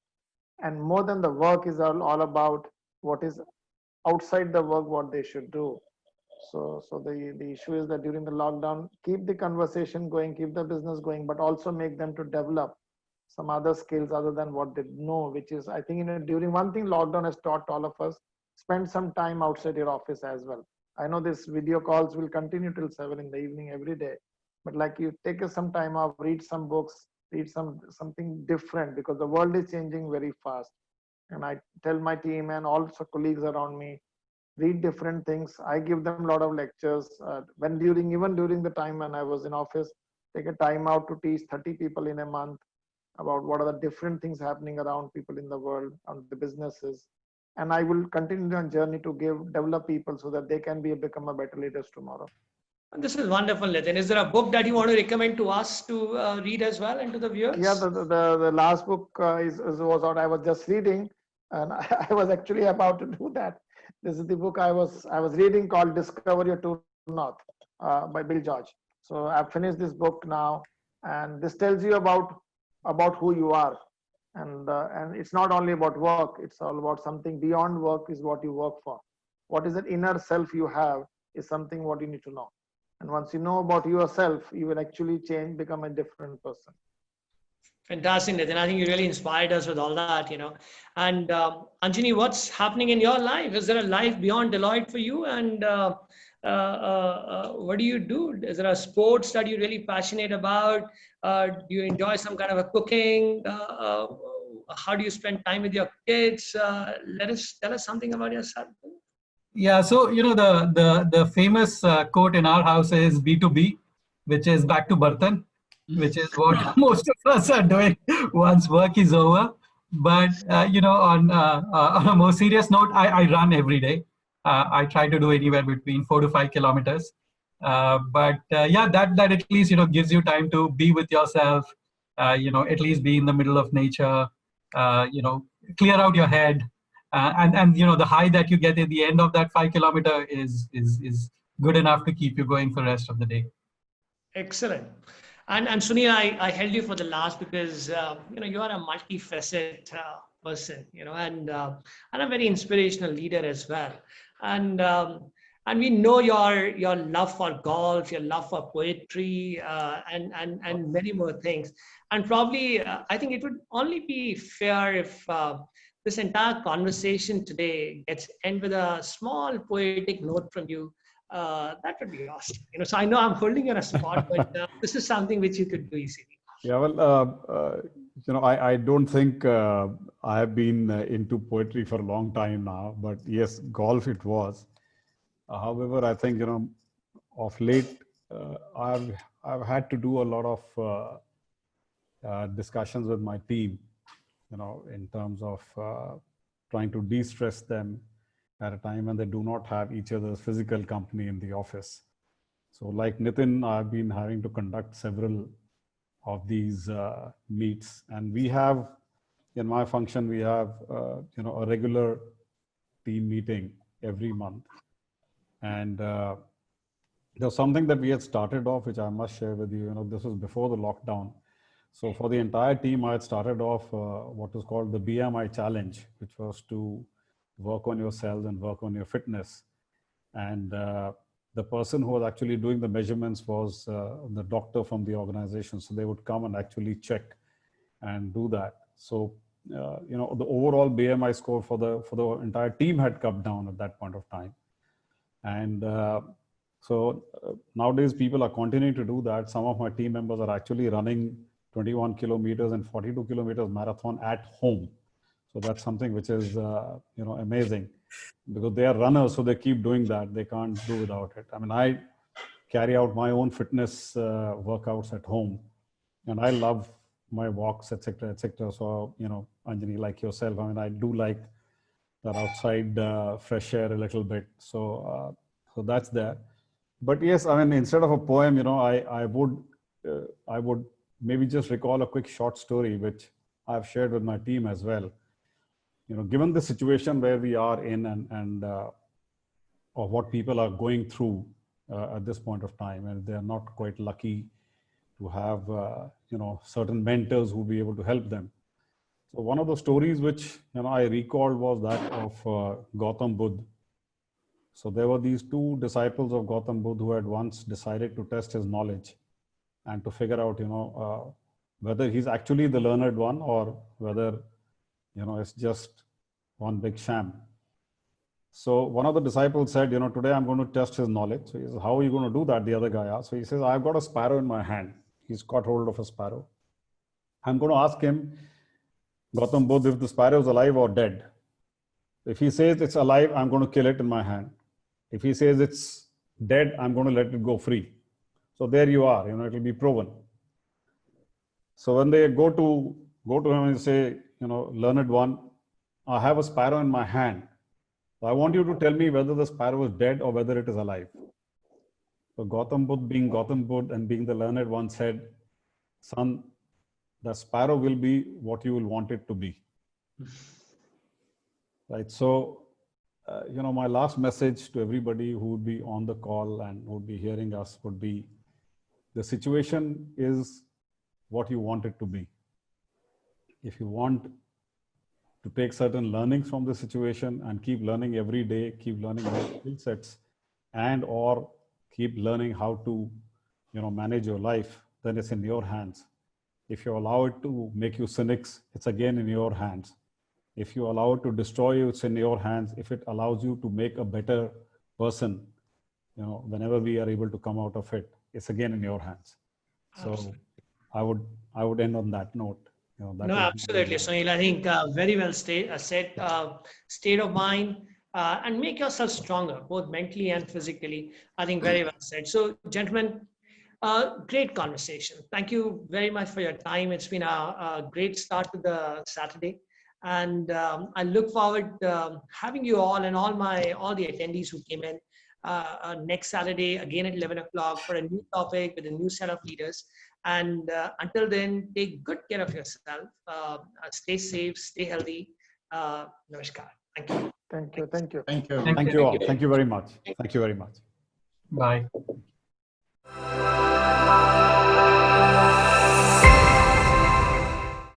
and more than the work is all about what is outside the work, what they should do. So the issue is that during the lockdown, keep the conversation going, keep the business going, but also make them to develop some other skills other than what they know, which is, I think, during one thing lockdown has taught all of us, spend some time outside your office as well. I know this video calls will continue till 7 in the evening every day, but like you take some time off, read some books, read something different, because the world is changing very fast. And I tell my team and also colleagues around me, read different things. I give them a lot of lectures. Even during the time when I was in office, take a time out to teach 30 people in a month. about what are the different things happening around people in the world, on the businesses. And I will continue on journey to develop people so that they can become a better leaders tomorrow. This is wonderful, Nitin. Is there a book that you want to recommend to us to read as well and to the viewers? Yeah, the last book was what I was just reading, and I was actually about to do that. This is the book I was reading called Discover Your True North by Bill George. So I've finished this book now, and this tells you about who you are, and it's not only about work. It's all about something beyond work is what you work for. What is that inner self you have is something what you need to know. And once you know about yourself, you will actually change, become a different person. Fantastic, Nitin. I think you really inspired us with all that, you know. And Anjani, what's happening in your life? Is there a life beyond Deloitte for you? And what do you do? Is there a sports that you're really passionate about? Do you enjoy some kind of a cooking? How do you spend time with your kids? Tell us something about yourself. Yeah, so the famous quote in our house is B2B, which is back to Bartan, which is what most of us are doing once work is over. But on a more serious note, I run every day. I try to do anywhere between 4 to 5 kilometers. But that at least gives you time to be with yourself. At least be in the middle of nature. Clear out your head. And the high that you get at the end of that 5 kilometer is good enough to keep you going for the rest of the day. Excellent. And Sunil, I held you for the last because you are a multifaceted person, and a very inspirational leader as well. And we know your love for golf, your love for poetry, and many more things. And probably I think it would only be fair if this entire conversation today gets end with a small poetic note from you. That would be awesome. So I know I'm holding you on a spot, but this is something which you could do easily. Yeah, well, I don't think I have been into poetry for a long time now, but yes, golf it was. However, I think, of late, I've had to do a lot of discussions with my team, in terms of trying to de-stress them at a time when they do not have each other's physical company in the office. So like Nitin, I've been having to conduct several of these meets, and we have, in my function, we have, a regular team meeting every month. And there's something that we had started off, which I must share with you, this was before the lockdown. So for the entire team, I had started off what is called the BMI challenge, which was to work on yourself and work on your fitness. And the person who was actually doing the measurements was the doctor from the organization. So they would come and actually check and do that. So, the overall BMI score for the entire team had come down at that point of time. And so nowadays people are continuing to do that. Some of my team members are actually running 21 kilometers and 42 kilometers marathon at home. So that's something which is, amazing, because they are runners. So they keep doing that. They can't do without it. I mean, I carry out my own fitness workouts at home, and I love my walks, etc., etc. So, Anjani, like yourself, I mean, I do like that outside fresh air a little bit. So, so that's there. But yes, I mean, instead of a poem, I would maybe just recall a quick short story, which I've shared with my team as well. Given the situation where we are in and or what people are going through at this point of time, and they're not quite lucky to have, certain mentors who will be able to help them. So one of the stories which, I recalled was that of Gautam Buddha. So there were these two disciples of Gautam Buddha who had once decided to test his knowledge and to figure out, whether he's actually the learned one or whether, it's just one big sham. So one of the disciples said, today I'm going to test his knowledge. So he says, how are you going to do that? The other guy asked. So he says, I've got a sparrow in my hand. He's caught hold of a sparrow. I'm going to ask him, Gautam Buddha, if the sparrow is alive or dead. If he says it's alive, I'm going to kill it in my hand. If he says it's dead, I'm going to let it go free. So there you are, it will be proven. So when they go to go to him and say, learned one, I have a sparrow in my hand. So I want you to tell me whether the sparrow is dead or whether it is alive. So Gautam Buddha, being Gautam Buddha and being the learned one, said, son, the sparrow will be what you will want it to be. Right. So, my last message to everybody who would be on the call and would be hearing us would be, the situation is what you want it to be. If you want to take certain learnings from the situation and keep learning every day, keep learning more skill sets, and or keep learning how to, manage your life, then it's in your hands. If you allow it to make you cynics, it's again in your hands. If you allow it to destroy you, it's in your hands. If it allows you to make a better person, whenever we are able to come out of it, it's again in your hands. So Absolutely. I would end on that note. No, absolutely, Sunil. I think very well said. State of mind and make yourself stronger, both mentally and physically. I think very well said. So, gentlemen, great conversation. Thank you very much for your time. It's been a great start to the Saturday, and I look forward having you all and all the attendees who came in next Saturday again at 11 o'clock for a new topic with a new set of leaders. And until then, take good care of yourself. Stay safe, stay healthy. Namaskar. Thank you. Thank you. Thank you. Thank you. Thank you all. Thank you very much. Thank you very much. Bye.